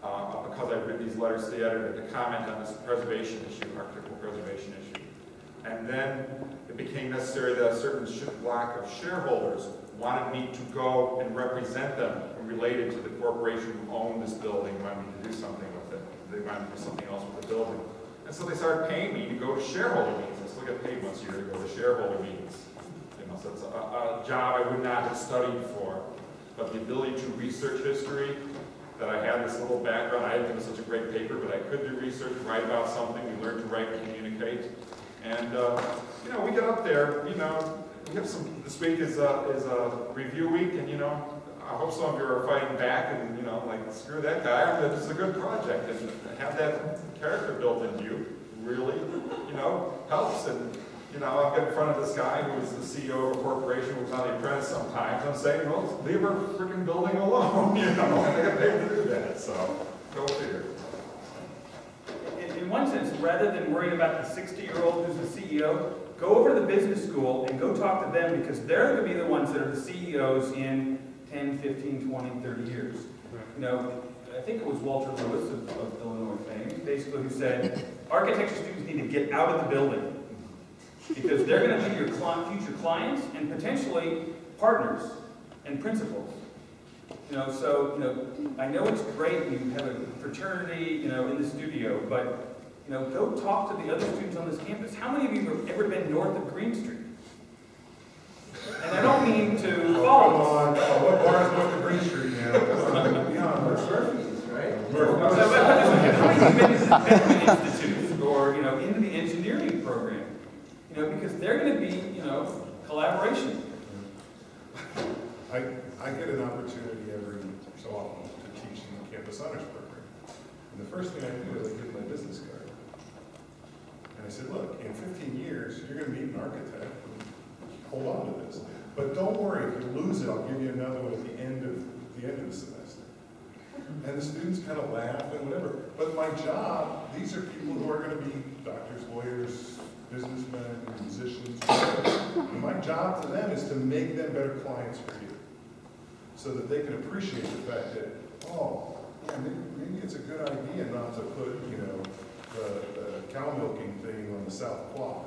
because I'd written these letters to the editor to comment on this preservation issue, architectural preservation issue. And then it became necessary that a certain block of shareholders wanted me to go and represent them related to the corporation who owned this building, wanted me to do something with it. They wanted to do something else with the building. And so they started paying me to go to shareholder meetings. I still get paid once a year to go to shareholder meetings. So it's a job I would not have studied for. But the ability to research history, that I had this little background. I didn't think it was such a great paper, but I could do research, write about something. We learned to write and communicate. And, we get up there, we have some, this week is a review week, and, I hope some of you are fighting back and, screw that guy, this is a good project. And have that character built into you really, helps. And, I'll get in front of this guy who is the CEO of a corporation who's on The Apprentice sometimes. I'm saying, well, leave our freaking building alone, and I get paid to do that, so go figure. In one sense, rather than worrying about the 60-year-old who's the CEO, go over to the business school and go talk to them because they're going to be the ones that are the CEOs in 10, 15, 20, 30 years. I think it was Walter Lewis of Illinois fame, basically, who said, architecture students need to get out of the building because they're going to be your future clients and potentially partners and principals. I know it's great you have a fraternity, in the studio, but, go talk to the other students on this campus. How many of you have ever been north of Green Street? And I don't mean to follow this. What bar is north of Green Street now? Beyond Murphy's, right? How many of you have been to the Benjamin Institute or, into the engineering program? Because they're going to be, collaboration. I get an opportunity every so often to teach in the campus honors program. And the first thing I do is I give my business card. And I said, look, in 15 years, you're going to meet an architect. Hold on to this. But don't worry, if you lose it, I'll give you another one at the end of the semester. And the students kind of laugh and whatever. But my job, these are people who are going to be doctors, lawyers, businessmen, musicians, whatever. And my job to them is to make them better clients for you. So that they can appreciate the fact that, oh, yeah, maybe it's a good idea not to put, the cow milking thing on the south quad,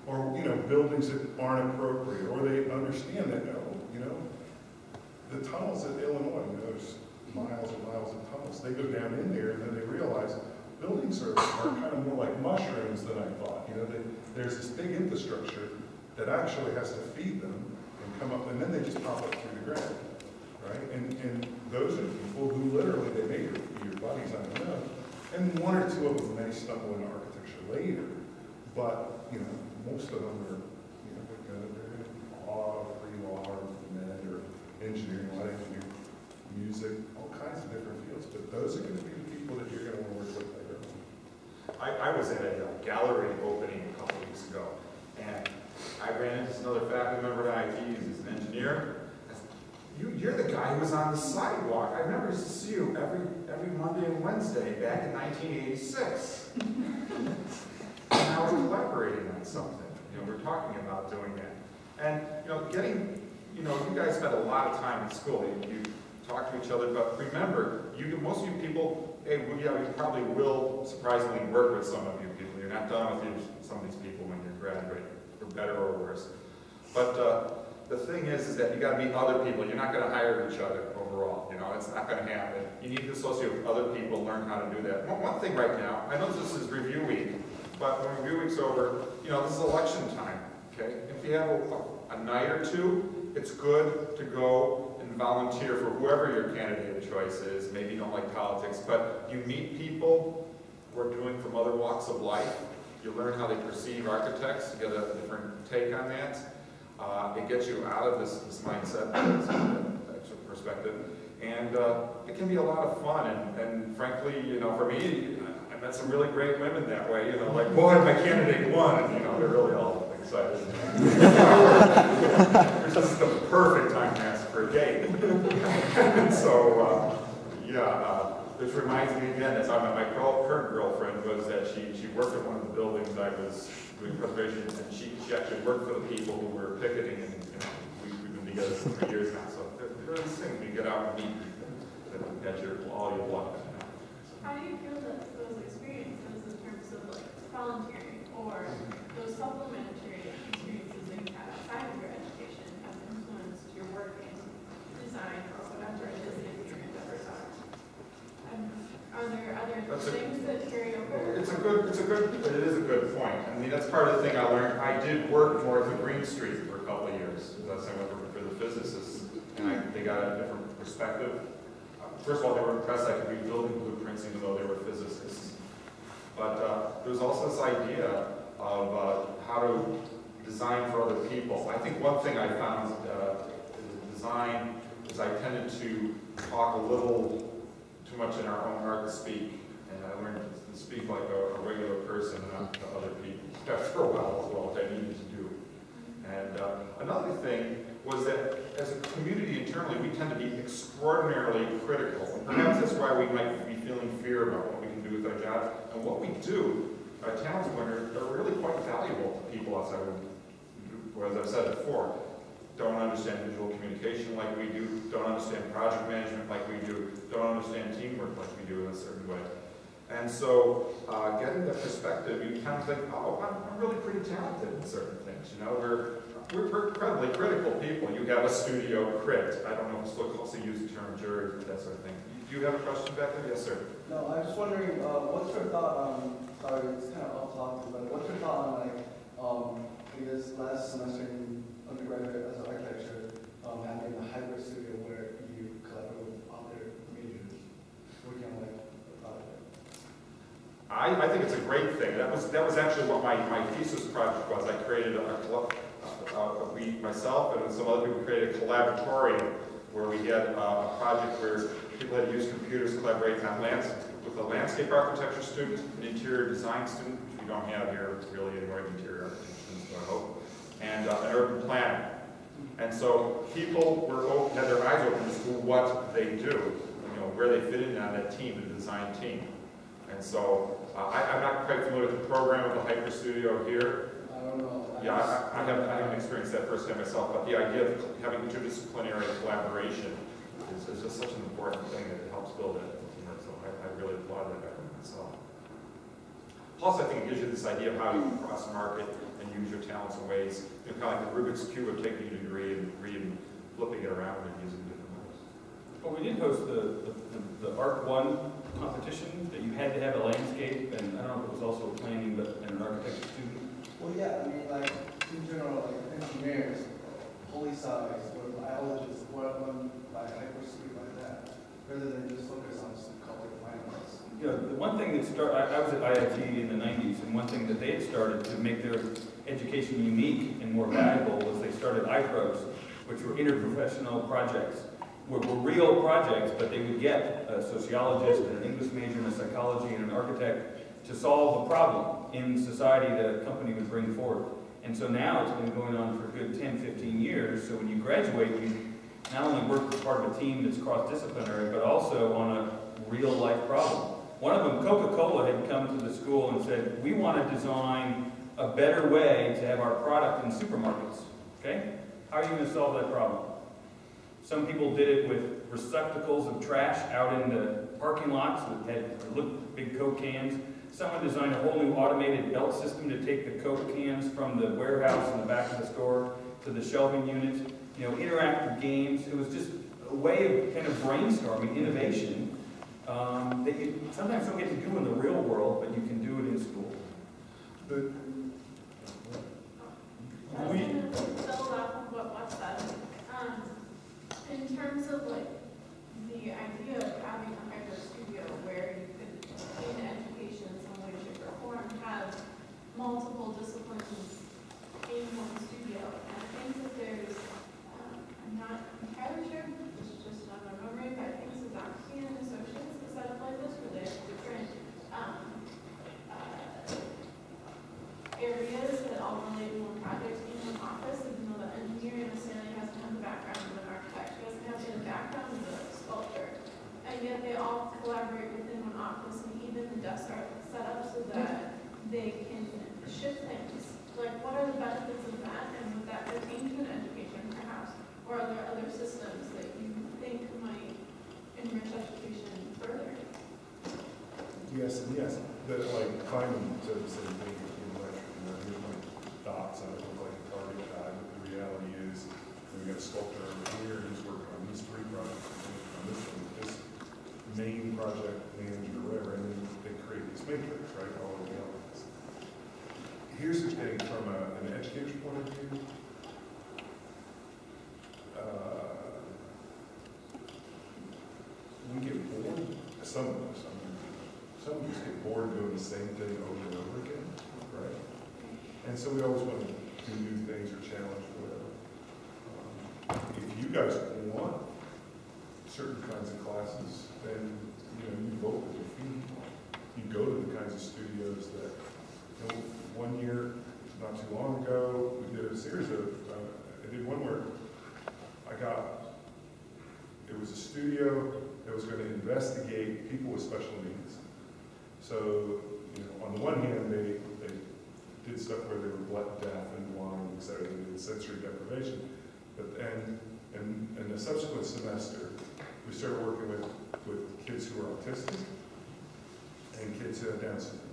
or buildings that aren't appropriate, or they understand that the tunnels at Illinois, there's miles and miles of tunnels. They go down in there and then they realize buildings are kind of more like mushrooms than I thought. You know, there's this big infrastructure that actually has to feed them and come up, and then they just pop up through the ground, right? And those are people who literally, they may be your buddies, I don't know. And one or two of them may stumble into architecture later, but, you know, most of them are, you know, they're in law, pre-law, or med, or engineering, light engineering, music, all kinds of different fields. But those are going to be the people that you're going to want to work with later on. I was at a gallery opening a couple weeks ago, and I ran into another faculty member at IT, he's an engineer. I said, you're the guy who was on the sidewalk. I remember used to see you every Monday and Wednesday back in 1986. And I was collaborating on something. You know, we're talking about doing that. And, you know, you guys spend a lot of time in school. You talk to each other, but remember, most of you people, hey, you probably will surprisingly work with some of you people. You're not done with some of these people when you're graduating, for better or worse. But the thing is that you got to meet other people. You're not going to hire each other overall. You know, it's not going to happen. You need to associate with other people, learn how to do that. One thing right now, I know this is review week, but when review week's over, you know, this is election time. Okay, if you have a night or two, it's good to go and volunteer for whoever your candidate of choice is. Maybe you don't like politics, but you meet people who are doing from other walks of life. You learn how they perceive architects, you get a different take on that. It gets you out of this mindset, this perspective, and it can be a lot of fun. And frankly, you know, for me, I met some really great women that way. You know, like, boy, my candidate won, and you know, they're really all excited. It's just the perfect time to ask for a date. And so, this reminds me again, as I met my current girlfriend, was that she worked at one of the buildings I was doing preservation, and she actually worked for the people who were picketing, and you know, we've been together for 3 years now. So there are these things when you get out and meet people that all your luck. How do you feel that those experiences in terms of like volunteering or those supplementary experiences that you had outside of your education have influenced your work in design or whatever it is that your endeavors are? Are there other things that carry over? It is a good point. I mean, that's part of the thing I learned. I did work north of Green Street for a couple of years. That's I went for the physicists, and they got a different perspective. First of all, they were impressed I could read building blueprints even though they were physicists. But there was also this idea of how to design for other people. I think one thing I found in design is I tended to talk a little too much in our own art speak, and I learned to speak like a regular person, not to other people. After a while as well, which I needed to do. And another thing was that as a community internally, we tend to be extraordinarily critical. And perhaps that's why we might be feeling fear about what we can do with our job. And what we do, our talents are really quite valuable to people outside of, as I've said before, don't understand visual communication like we do, don't understand project management like we do, don't understand teamwork like we do in a certain way. And so, getting that perspective, you kind of think, oh, I'm really pretty talented in certain things. You know, we're incredibly critical people. You have a studio crit. I don't know if it's also use the term jury, that sort of thing. Do you have a question back there? Yes, sir. No, I was just wondering, what's your thought on, sorry, it's kind of off topic, but what's your thought on, like, I guess last semester in undergraduate as an architecture, having a hybrid studio where you collaborate with other majors, working on, like, a project? I think it's a great thing. That was actually what my thesis project was. I created myself and some other people created a collaboratorium where we had a project where people had to use computers to collaborate on with a landscape architecture student, an interior design student, which we don't have here really anymore, interior architecture students, I hope, and an urban planner. And so people had their eyes open as to what they do, you know, where they fit in on that team, the design team. And so I'm not quite familiar with the program of the Hyper Studio here. I don't know. Yeah, I haven't experienced that firsthand myself, but the idea of having interdisciplinary collaboration is just such an important thing that it helps build that teamwork. So I really applaud that effort myself. Plus, I think it gives you this idea of how you can cross-market and use your talents in ways, you know, kind of like the Rubik's Cube of taking a degree and flip it around and using different ways. But we did host the Art 1 competition, that you had to have a landscape, and I don't know if it was also planning, but and an architecture student. Well, yeah, I mean, like, in general, like, engineers, police science, or biologists, what one, like, hyperspeed like that, rather than just focus on some color finance. You know, the one thing that started, I was at IIT in the 90s, and one thing that they had started to make their education unique and more valuable was they started IPROs, which were interprofessional projects, were real projects, but they would get a sociologist and an English major and a psychology and an architect to solve a problem in society that a company would bring forward. And so now it's been going on for a good 10, 15 years, so when you graduate, you not only work as part of a team that's cross-disciplinary, but also on a real-life problem. One of them, Coca-Cola, had come to the school and said, we want to design a better way to have our product in supermarkets. Okay? How are you going to solve that problem? Some people did it with receptacles of trash out in the parking lots that had big Coke cans. Someone designed a whole new automated belt system to take the Coke cans from the warehouse in the back of the store to the shelving unit. You know, interactive games. It was just a way of kind of brainstorming innovation that you sometimes don't get to do in the real world, but you can do it in school. I was going to build off of what Wes said. In terms of like the idea of having a hyper studio where you could, in education in some way, shape, or form, have multiple disciplines in one studio. And I think that there's, I'm not entirely sure, this is just not my memory, but I think Suzuki and Associates is set up like this, where they have different areas that all relate to one project in one office, even though the engineer necessarily has to have the background of an architect, he has to have the background of a sculptor, and yet they all collaborate within one office, and even the desks are set up so that they can shift things. Like, what are the benefits of that, and would that pertain to an education, perhaps? Or are there other systems that you think might enrich education further? Yes, and yes. Like, climbing to the same thing. Here's my dots, and it looks like a target die, but the reality is we got a sculptor over here who's working on these 3 projects, on this one, this main project manager or whatever, and then they create this matrix, right, all of the elements. Here's the thing from an education point of view. We get bored, some of us get bored doing the same thing over and over again, right? And so we always want to do new things or challenge whatever. If you guys want certain kinds of classes, then you vote with your feet. You go to the kinds of studios that, one year, not too long ago, we did a series of, I did one where it was a studio that was going to investigate people with special needs. So, on the one hand, they did stuff where they were deaf and blind, et cetera. They did sensory deprivation. But in the subsequent semester, we started working with kids who are autistic and kids who have Down syndrome.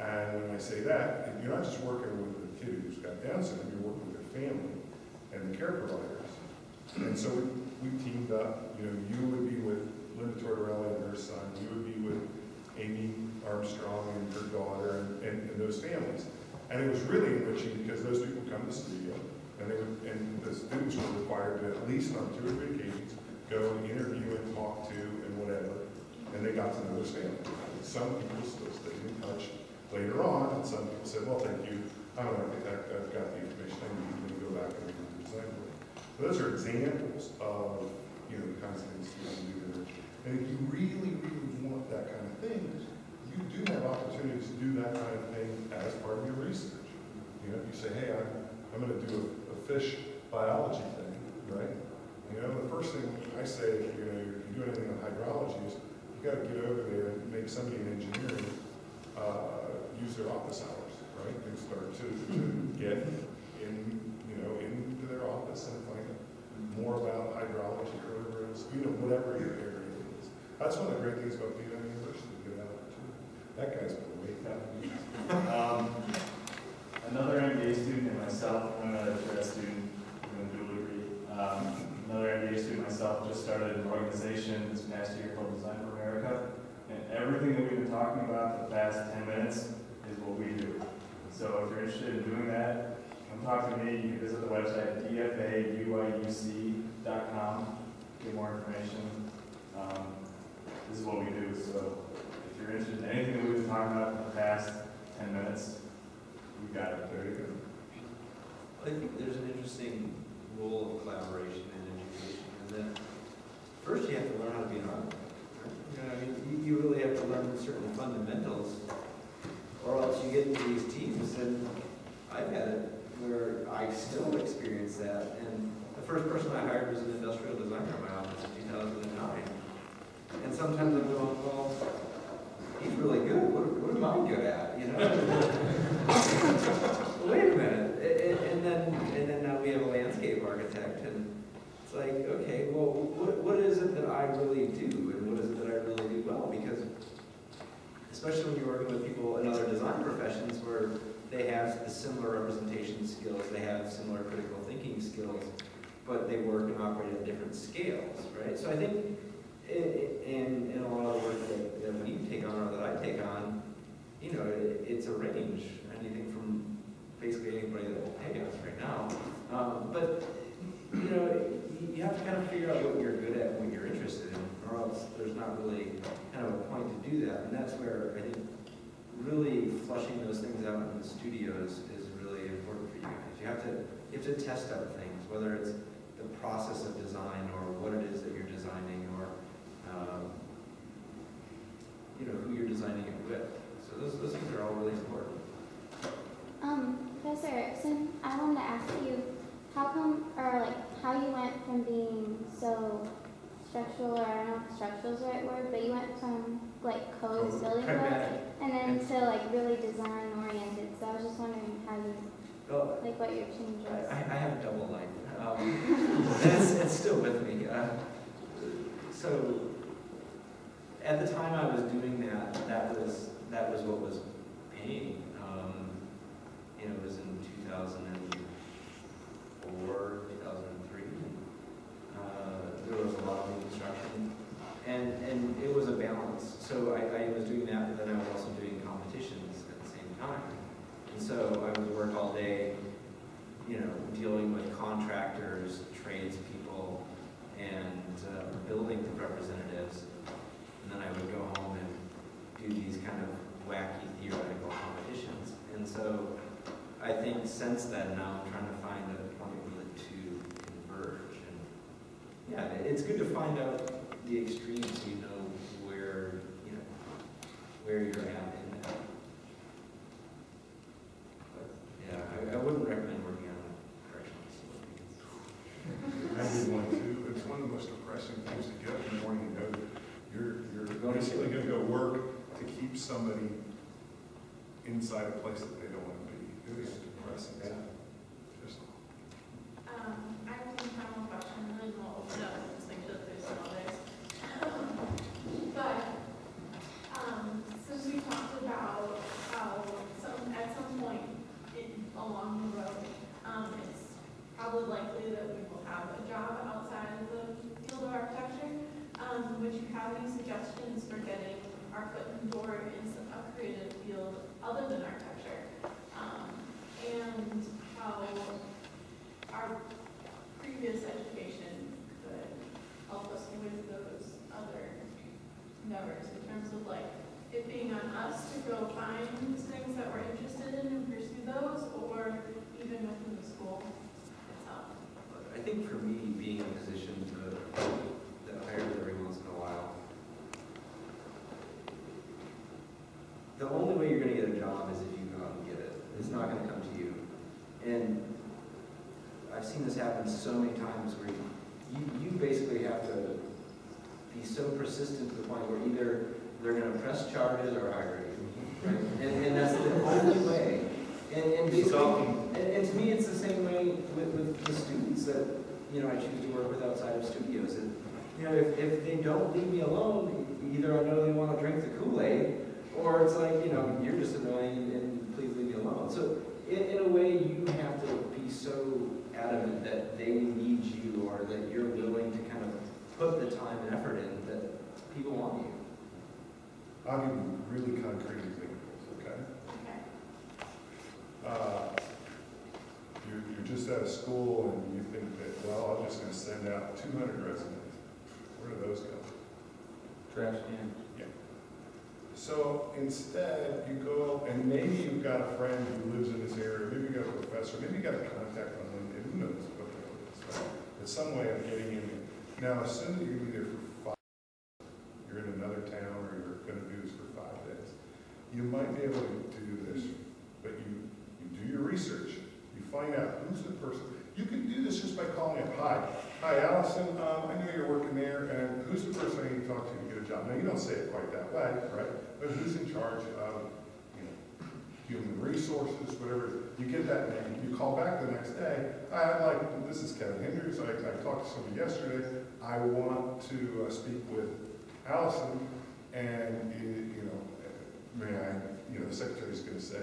And when I say that, you're not just working with a kid who's got Down syndrome, you're working with their family and the care providers. And so we teamed up. You would be with Linda Tortorella and her son. You would be with Amy Armstrong and her daughter and those families. And it was really enriching because those people come to the studio and the students were required to, at least on 2 or 3 occasions, go and interview and talk to and whatever, and they got to know those families. Some people still stayed in touch later on, and some people said, well, thank you, I'm an architect, I've got the information I need, and go back and read the design work. So those are examples of the kinds of things you can do. And if you really, really want that kind of thing, you do have opportunities to do that kind of thing as part of your research. If you say, hey, I'm going to do a fish biology thing, right? The first thing I say if you do anything on hydrology is you got to get over there and make somebody in engineering use their office hours, right? They start to get into their office and find out more about hydrology or whatever it is, whatever your area is. That's one of the great things about being at a university, to get out too. That guy's been waiting up. Another MBA student and myself, I'm a dual student, I'm a dual degree. Another MBA graduate student myself, just started an organization this past year called Design for America. And everything that we've been talking about the past 10 minutes is what we do. So if you're interested in doing that, come talk to me. You can visit the website dfauyuc.com, get more information. This is what we do. So if you're interested in anything that we've been talking about in the past 10 minutes, we've got it. There you go. I think there's an interesting role of collaboration in education, and that first you have to learn how to be an architect. Right? You know, I mean, you really have to learn certain fundamentals, or else you get into these teams, and I've had it where I still experience that. And the first person I hired was an industrial designer in my office in 2009. And sometimes I'm going, well, he's really good. What am I good at? You know? Wait a minute. And then now we have a landscape architect, and it's like, okay, well, what is it that I really do, and what is it that I really do well? Because especially when you're working with people in other design professions where they have the similar representation skills, they have similar critical thinking skills, but they work and operate at different scales, right? So I think in a lot of the work that we take on, or that I take on, you know, it's a range, anything from basically anybody that will pay us right now. But, you know, you have to kind of figure out what you're good at and what you're interested in, or else there's not really kind of a point to do that. And that's where I think really flushing those things out in the studios is really important for you guys. You have to test out things, whether it's the process of design or what it is that you're designing, or you know, who you're designing it with. So those things are all really important. Professor Erickson, I wanted to ask you, how come, or like, how you went from being so structural, or I don't know if structural is the right word, but you went from like codes, building codes, and then to like really design oriented. So I was just wondering how you, like what your change was. I have a double life. It's still with me. So at the time I was doing that was what was paying. You know, it was in 2004, 2003. There was a lot of new construction, and it was a balance. So I was doing that, but then I was also doing competitions at the same time. And so I would work all day, you know, dealing with contractors, tradespeople, and building representatives. And then I would go home and do these kind of wacky theoretical competitions. And so I think since then, now I'm trying to find a point where the two converge. And yeah, it's good to find out the extremes so you know where you're at in that. But yeah, I wouldn't recommend working on a correctional facility. I did one too. It's one of the most depressing things to get up in the morning and go. You're basically going to go work to keep somebody inside a place that they don't want to be. It is depressing. Yeah. Just. I have one final question, and then we'll open up and just make sure that there's some others. But since we talked about how at some point along the road, it's probably likely that we will have a job outside of the field of architecture. Would you have any suggestions for getting our foot in the door in a creative field other than architecture? And how our previous education could help us with those other endeavors in terms of like it being on us to go find things that we're interested in and pursue those, or even within the school itself? I think for me, being in a position to hire every once in a while, the only way you're going to get a job is if you go out and get it. It's not going to come to you. And I've seen this happen so many times where you basically have to be so persistent to the point where either they're going to press charges or hire you. Right? And that's the only way. And to me, it's the same way with the students that I choose to work with outside of studios. And if they don't leave me alone, either I know they want to drink the Kool-Aid, or it's like you're just annoying and please leave me alone. So in a way, you have to be be so adamant that they need you or that you're willing to kind of put the time and effort in that people want you? I'll give you really concrete examples, okay? You're just out of school and you think that, well, I'm just going to send out 200 resumes. Where do those go? Trash can. Yeah. So instead, you go, and maybe you've got a friend who lives in this area, maybe you've got a professor, maybe you've got a contact on LinkedIn, who knows what the hell it is, right? It's some way of getting in there. Now, assume that you're going to be there for 5 days. You're in another town or you're going to do this for 5 days. You might be able to do this, but you do your research. You find out who's the person. You can do this just by calling up. Hi, Allison, I know you're working there, and who's the person I need to talk to get a job? Now, you don't say it quite that way, right? But who's in charge of, human resources, whatever. You get that name. You call back the next day. This is Kevin Hendricks. I talked to somebody yesterday. I want to speak with Allison, and may I? The secretary's going to say,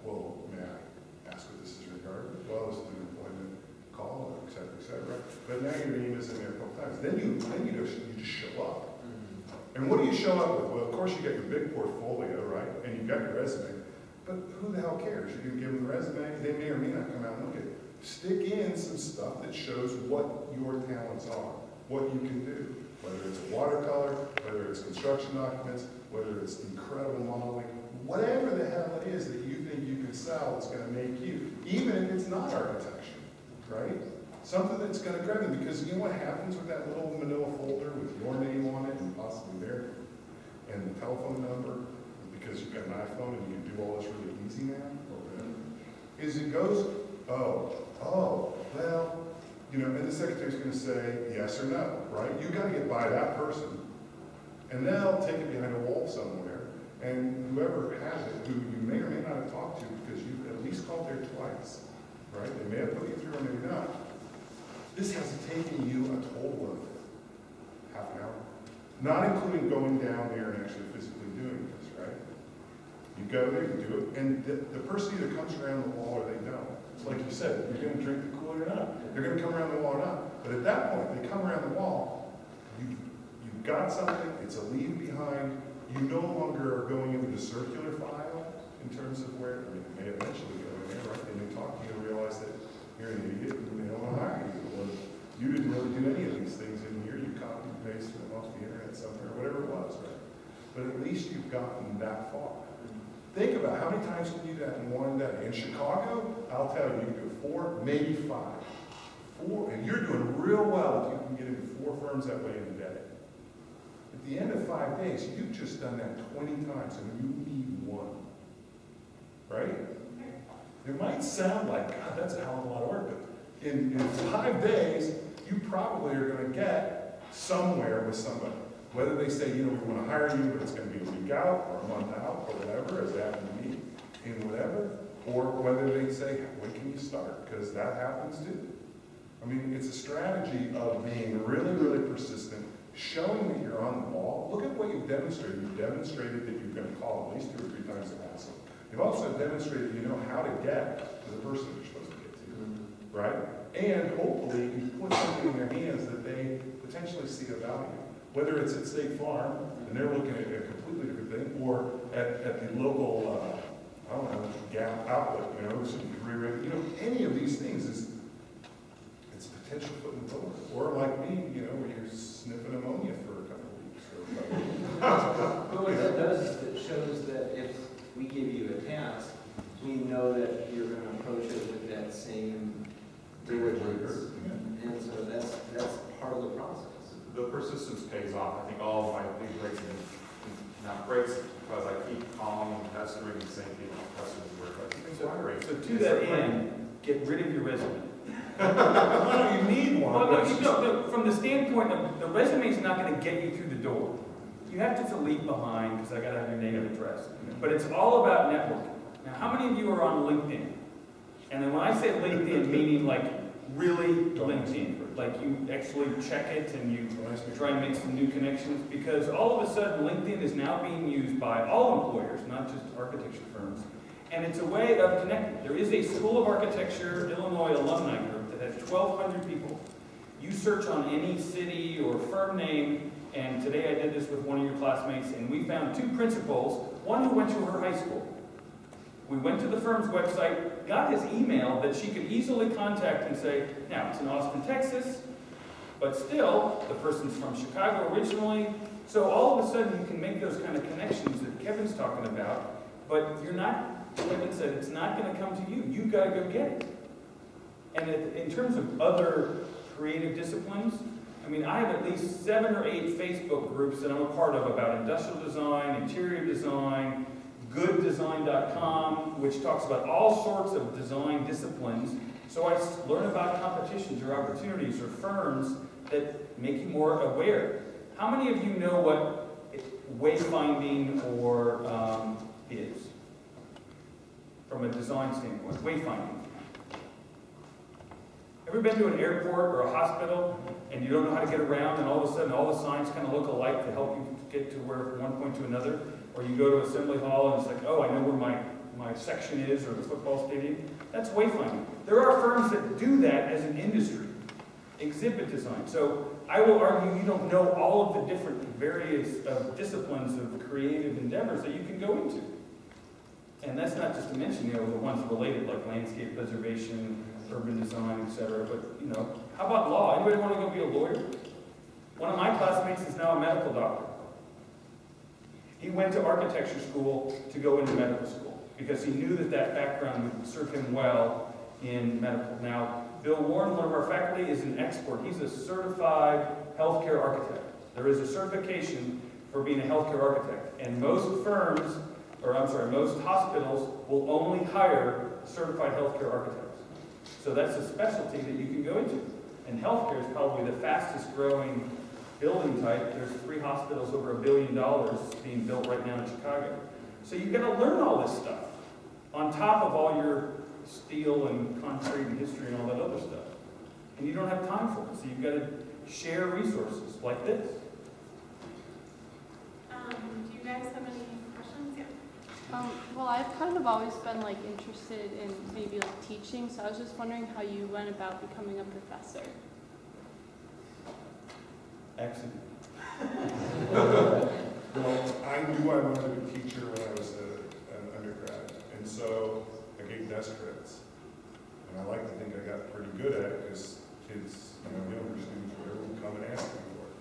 well, may I ask what this is regarding? Well, this is an employment call, et cetera, et cetera. But now your name is in there a couple times. Then you just show up. And what do you show up with? Well, of course you got your big portfolio, right? And you've got your resume. But who the hell cares? You're going to give them the resume. They may or may not come out and look at it. Stick in some stuff that shows what your talents are, what you can do. Whether it's a watercolor, whether it's construction documents, whether it's incredible modeling, whatever the hell it is that you think you can sell that's going to make you, even if it's not architecture, right? Something that's going to grab them, because you know what happens with that little manila folder with your name on it and possibly there, and the telephone number, because you've got an iPhone and you can do all this really easy now, or whatever, is it goes, well, and the secretary's going to say yes or no, right? You got to get by that person, and they'll take it behind a wall somewhere, and whoever has it, who you may or may not have talked to because you've at least called there twice, right? They may have put you through or maybe not. This has taken you a total of half an hour, not including going down there and actually physically doing this, right? You go there, you do it, and the person either comes around the wall or they don't. Like you said, you're going to drink the Kool-Aid or not. They're going to come around the wall or not. But at that point, they come around the wall, you've got something, it's a leave behind. You no longer are going into the circular file in terms of where, you may eventually go in there, right? And they talk to you and realize that you're an idiot and they don't want to hire you. Or you didn't really do any of these things in here. You copied and pasted them off the internet somewhere, whatever it was, right? But at least you've gotten that far. Think about how many times can you do that in one day. In Chicago, I'll tell you, you can do 4, maybe 5. 4, and you're doing real well if you can get into 4 firms that way in a day. At the end of 5 days, you've just done that 20 times, and you need 1. Right? It might sound like, God, that's a hell of a lot of work, but in 5 days, you probably are going to get somewhere with somebody. Whether they say, we want to hire you, but it's going to be a week out or a month out or whatever, as happened to me, in whatever, or whether they say, when can you start? Because that happens too. I mean, it's a strategy of being really, really persistent, showing that you're on the ball. Look at what you've demonstrated. You've demonstrated that you're going to call at least 2 or 3 times a hassle. You've also demonstrated you know how to get to the person you're supposed to get to, right? And hopefully you put something in their hands that they potentially see a value. Whether it's at State Farm, and they're looking at a completely different thing, or at the local, Gap outlet, any of these things it's a potential foot in the door. Or like me, where you're sniffing ammonia for a couple of weeks. But what that does is it shows that if we give you a task, we know that you're going to approach it with that same diligence. And so that's part of the process. The persistence pays off. I think all of my big breaks have been not breaks because I keep calling and pestering the same people, customers work. So to that end, get rid of your resume. You need one. Well, from the standpoint of the resume is not going to get you through the door. You have to leave behind because I got to have your name and address. But it's all about networking. Now, how many of you are on LinkedIn? And then when I say LinkedIn, meaning like really LinkedIn, like you actually check it and you try and make some new connections, because all of a sudden LinkedIn is now being used by all employers, not just architecture firms, And it's a way of connecting. There is a School of Architecture, Illinois alumni group that has 1,200 people. You search on any city or firm name, and today I did this with one of your classmates, and we found 2 principals, one who went to her high school. We went to the firm's website, got his email that she could easily contact and say, now it's in Austin, Texas, but still, the person's from Chicago originally, so all of a sudden you can make those kind of connections that Kevin's talking about, but you're not, Kevin said, it's not going to come to you. You've got to go get it. And in terms of other creative disciplines, I mean, I have at least 7 or 8 Facebook groups that I'm a part of about industrial design, interior design, gooddesign.com, which talks about all sorts of design disciplines. So I learn about competitions or opportunities or firms that make you more aware. How many of you know what wayfinding or is? From a design standpoint, wayfinding. Ever been to an airport or a hospital and you don't know how to get around and all of a sudden all the signs kind of look alike to help you get to where from one point to another? Or you go to Assembly Hall and it's like, oh, I know where my section is, or the football stadium. That's wayfinding. There are firms that do that as an industry. Exhibit design. So I will argue you don't know all of the different various disciplines of creative endeavors that you can go into. And that's not just to mention, the ones related like landscape preservation, urban design, etc. But, how about law? Anybody want to go be a lawyer? One of my classmates is now a medical doctor. He went to architecture school to go into medical school because he knew that background would serve him well in medical. Now, Bill Warren, one of our faculty, is an expert. He's a certified healthcare architect. There is a certification for being a healthcare architect. And most firms, most hospitals will only hire certified healthcare architects. So that's a specialty that you can go into. And healthcare is probably the fastest growing building type. There's 3 hospitals over $1 billion being built right now in Chicago. So you've got to learn all this stuff on top of all your steel and concrete and history and all that other stuff. And you don't have time for it. So you've got to share resources like this. Do you guys have any questions? Yeah. Well, I've kind of always been interested in maybe teaching, so I was just wondering how you went about becoming a professor. Accident. Well, I knew I wanted to be a teacher when I was an undergrad, and so I gave desk credits. And I like to think I got pretty good at it because kids, younger students, whatever, would come and ask me for it.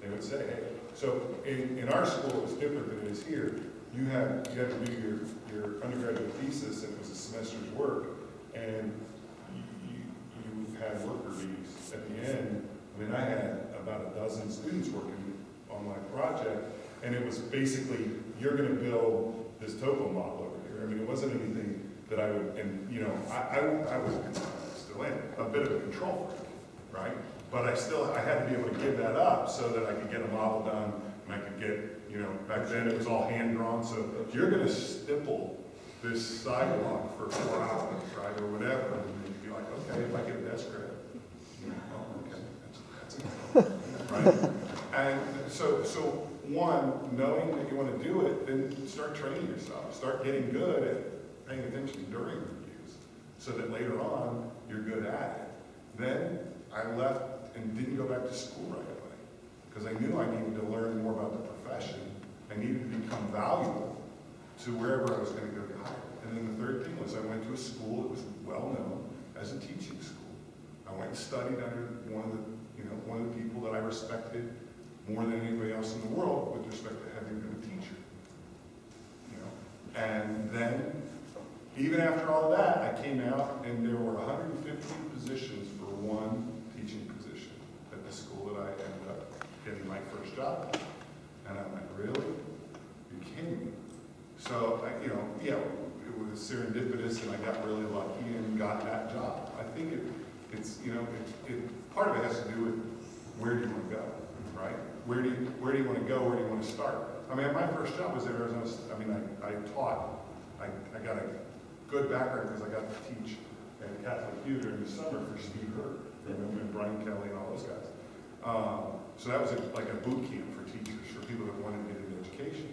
They would say, hey. So in our school, it was different than it is here. You had to do your undergraduate thesis, and it was a semester's work, and you had work reviews at the end. I mean, I had about a dozen students working on my project, and it was basically, you're going to build this topo model over here. I mean, it wasn't anything that I would, and I was still in a bit of a control freak, right? But I had to be able to give that up so that I could get a model done, and I could get, back then it was all hand-drawn, so you're going to stipple this sidewalk for 4 hours, right, or whatever, and you'd be like, okay, if I get a desk credit, okay, that's right? And so one, knowing that you want to do it, then start training yourself, start getting good at paying attention during reviews, so that later on, you're good at it. Then I left and didn't go back to school right away, because I knew I needed to learn more about the profession. I needed to become valuable to wherever I was going to go get hired. And then the third thing was I went to a school that was well known as a teaching school. I went and studied under one of the people that I respected more than anybody else in the world with respect to having been a teacher. And then, even after all of that, I came out and there were 150 positions for one teaching position at the school that I ended up getting my first job at. And I'm like, really? You're kidding me? So, it was serendipitous, and I got really lucky and got that job. I think it's part of it has to do with where do you want to go, right? Where do you want to go? Where do you want to start? I mean, my first job was at Arizona. I taught. I got a good background because I got to teach at Catholic Theater in the summer for Steve Hurd, and Brian Kelly and all those guys. So that was like a boot camp for teachers, for people that wanted to get into education.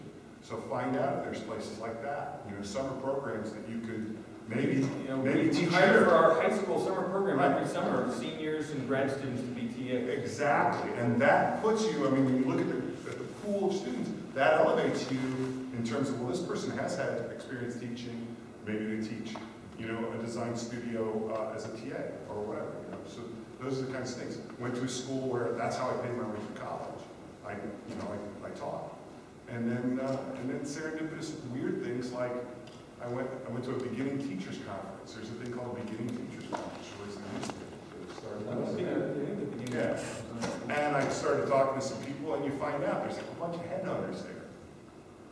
So find out if there's places like that, you know, summer programs that you could maybe, You know, maybe we teach hire here. for our high school summer program Right. every summer, seniors and grad students to be TA. Exactly, and that puts you, I mean, when you look at the pool of students, that elevates you in terms of, well, this person has had experience teaching, maybe they teach, you know, a design studio as a TA or whatever, you know. So those are the kinds of things. Went to a school where that's how I paid my way through college. I taught. And then serendipitous weird things like I went to a beginning teachers conference. There's a thing called a beginning teachers conference. Where's the newspaper that started? Yeah. And I started talking to some people, and you find out there's like a bunch of headhunters there.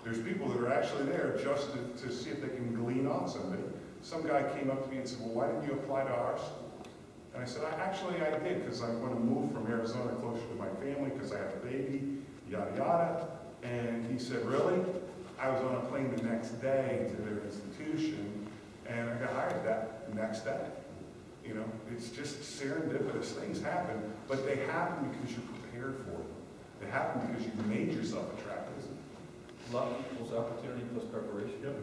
There's people that are actually there just to see if they can glean off somebody. Some guy came up to me and said, well, why didn't you apply to our school? And I said, I did, because I'm going to move from Arizona closer to my family because I have a baby, yada, yada. And he said, really? I was on a plane the next day to their institution, and I got hired that next day. You know, it's just serendipitous things happen, but they happen because you're prepared for them. They happen because you made yourself attractive. Luck equals opportunity plus preparation. Yep.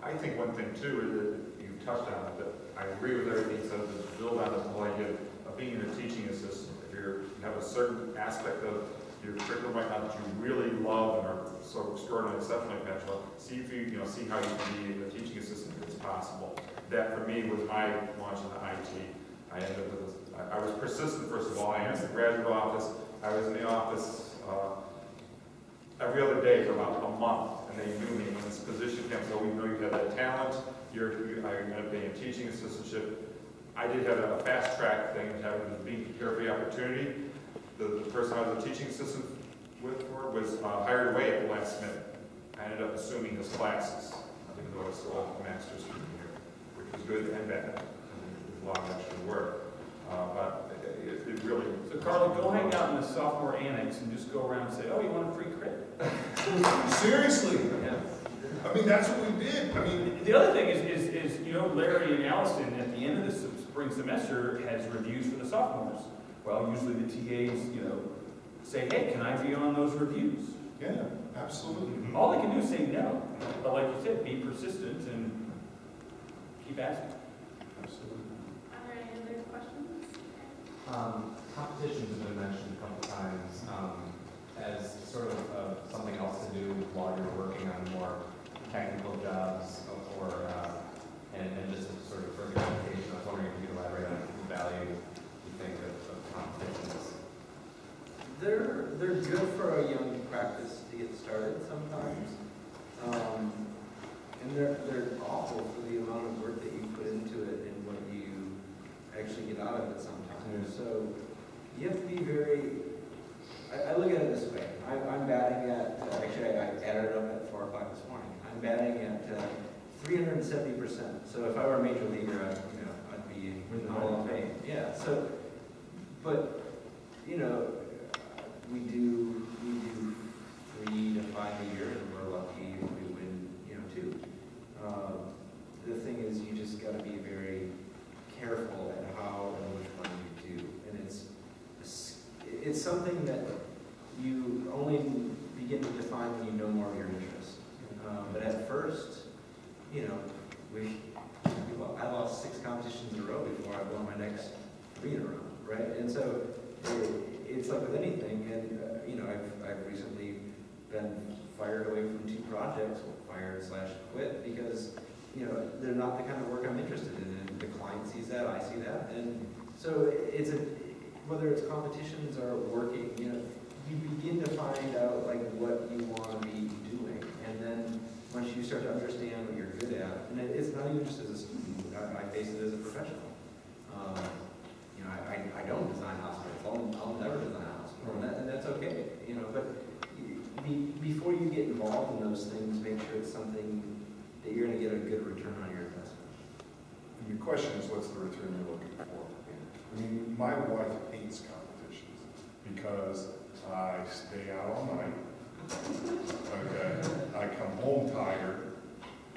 I think one thing too is that you touched on it, that I agree with everything you said, to build on this whole idea of being a teaching assistant. If you have a certain aspect of your curriculum right now that you really love and are so extraordinarily exceptionally passionate, see how you can be a teaching assistant if it's possible. That for me was my launch into IT. I ended up with I was persistent, first of all. I asked the graduate office. I was in the office every other day for about a month, and they knew me when this position came. So we know you have that talent. I ended up being a teaching assistantship. I did have a fast track thing, being prepared for the opportunity. The person I was a teaching assistant with was hired away at the last minute. I ended up assuming his classes, even though I was still a master's student here, which was good and bad. There's a lot of extra work. But it really... So Carla, go hang out in the sophomore annex and just go around and say, oh, you want a free credit? Seriously? Yeah. I mean, that's what we did. I mean, the other thing is you know, Larry and Allison at the end of the spring semester has reviews for the sophomores. Well, usually the TAs, you know, say, hey, can I be on those reviews? yeah, absolutely. All they can do is say no. But like you said, be persistent and keep asking. Absolutely. Are there any other questions? Competitions have been mentioned a couple times as sort of something else to do while you're working on more technical jobs and just a sort of further education. I was wondering if you could elaborate on the value you think of competitions. They're good for a young practice to get started sometimes. And they're awful for the amount of work that you put into it and what you actually get out of it sometimes. So you have to be very, I look at it this way. I'm batting at, actually I added it up at 4 o'clock this morning. I'm batting at 370%. So if I were a major leaguer, I'd be in the Hall of Fame. Yeah, so, but, you know, we do 3 to 5 a year, and we're lucky if we win, 2. The thing is, you just got to be very careful at how and which one you do, and it's something that you only begin to define when you know more of your interests. But at first, I lost 6 competitions in a row before I won my next 3 in a row, right? And so it's like with anything, and I've recently been fired away from 2 projects, fired/quit, because they're not the kind of work I'm interested in, and the client sees that, I see that, and so whether it's competitions or working, you begin to find out like what you want to be doing, and then once you start to understand what you're good at, and it's not even just as a student, I face it as a professional. I don't design hospitals. I'll never design a hospital, and that's okay. But before you get involved in those things, make sure it's something that you're going to get a good return on your investment. And your question is, what's the return you're looking for? I mean, my wife hates competitions because I stay out all night. Okay, I come home tired,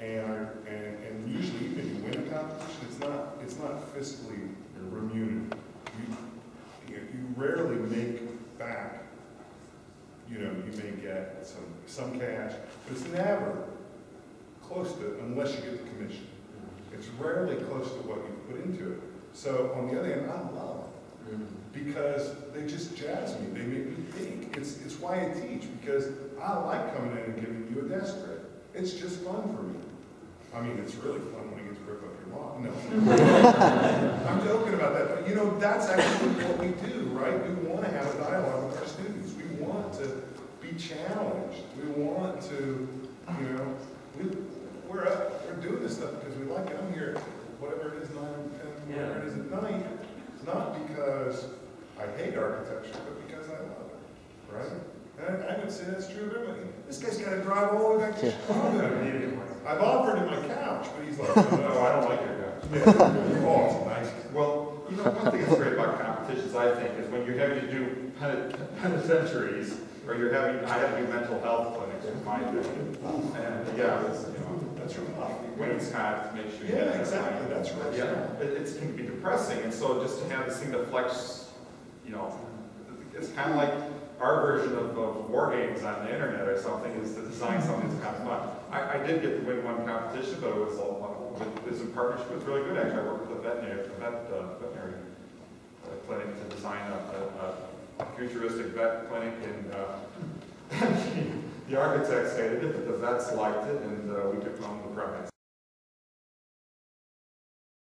and usually even if you win a competition, it's not fiscally remunerative. You rarely make back. You you may get some cash, but it's never close to, unless you get the commission. It's rarely close to what you put into it. So on the other hand, I love them because they just jazz me. They make me think. It's why I teach, because I like coming in and giving you a desk grade. It's just fun for me. I mean, it's really fun when it gets ripped up your lawn. No. I'm joking about that, but you know, that's actually what we do, right? We want to have a dialogue with our students. We want to be challenged. We want to, you know, we're doing this stuff because we like it. I'm here, whatever it is, 9 or 10, whatever it is at night. It's not because I hate architecture, but because I love it, right? And I would say that's true of everybody. This guy's got to drive all the way back to Chicago. I've offered him my couch, but he's like, no, I don't like your couch. Yeah. Oh, it's nice. Well, you know, one thing that's great about competitions, I think, is when you're having to do penitentiaries, or I have to do mental health clinics with my vision. And yeah, it's, you know, That's right. when it's hot, make sure you Yeah, exactly. That's right. Yeah, it can be depressing, and so just to have this thing that flex, you know, it's kind of like our version of war games on the internet or something, is to design something that's kind of fun. I did get to win one competition, but it was in partnership with really good, actually. I worked with a veterinary clinic to design a futuristic vet clinic, and the architects hated it, but the vets liked it, and we took home the prize.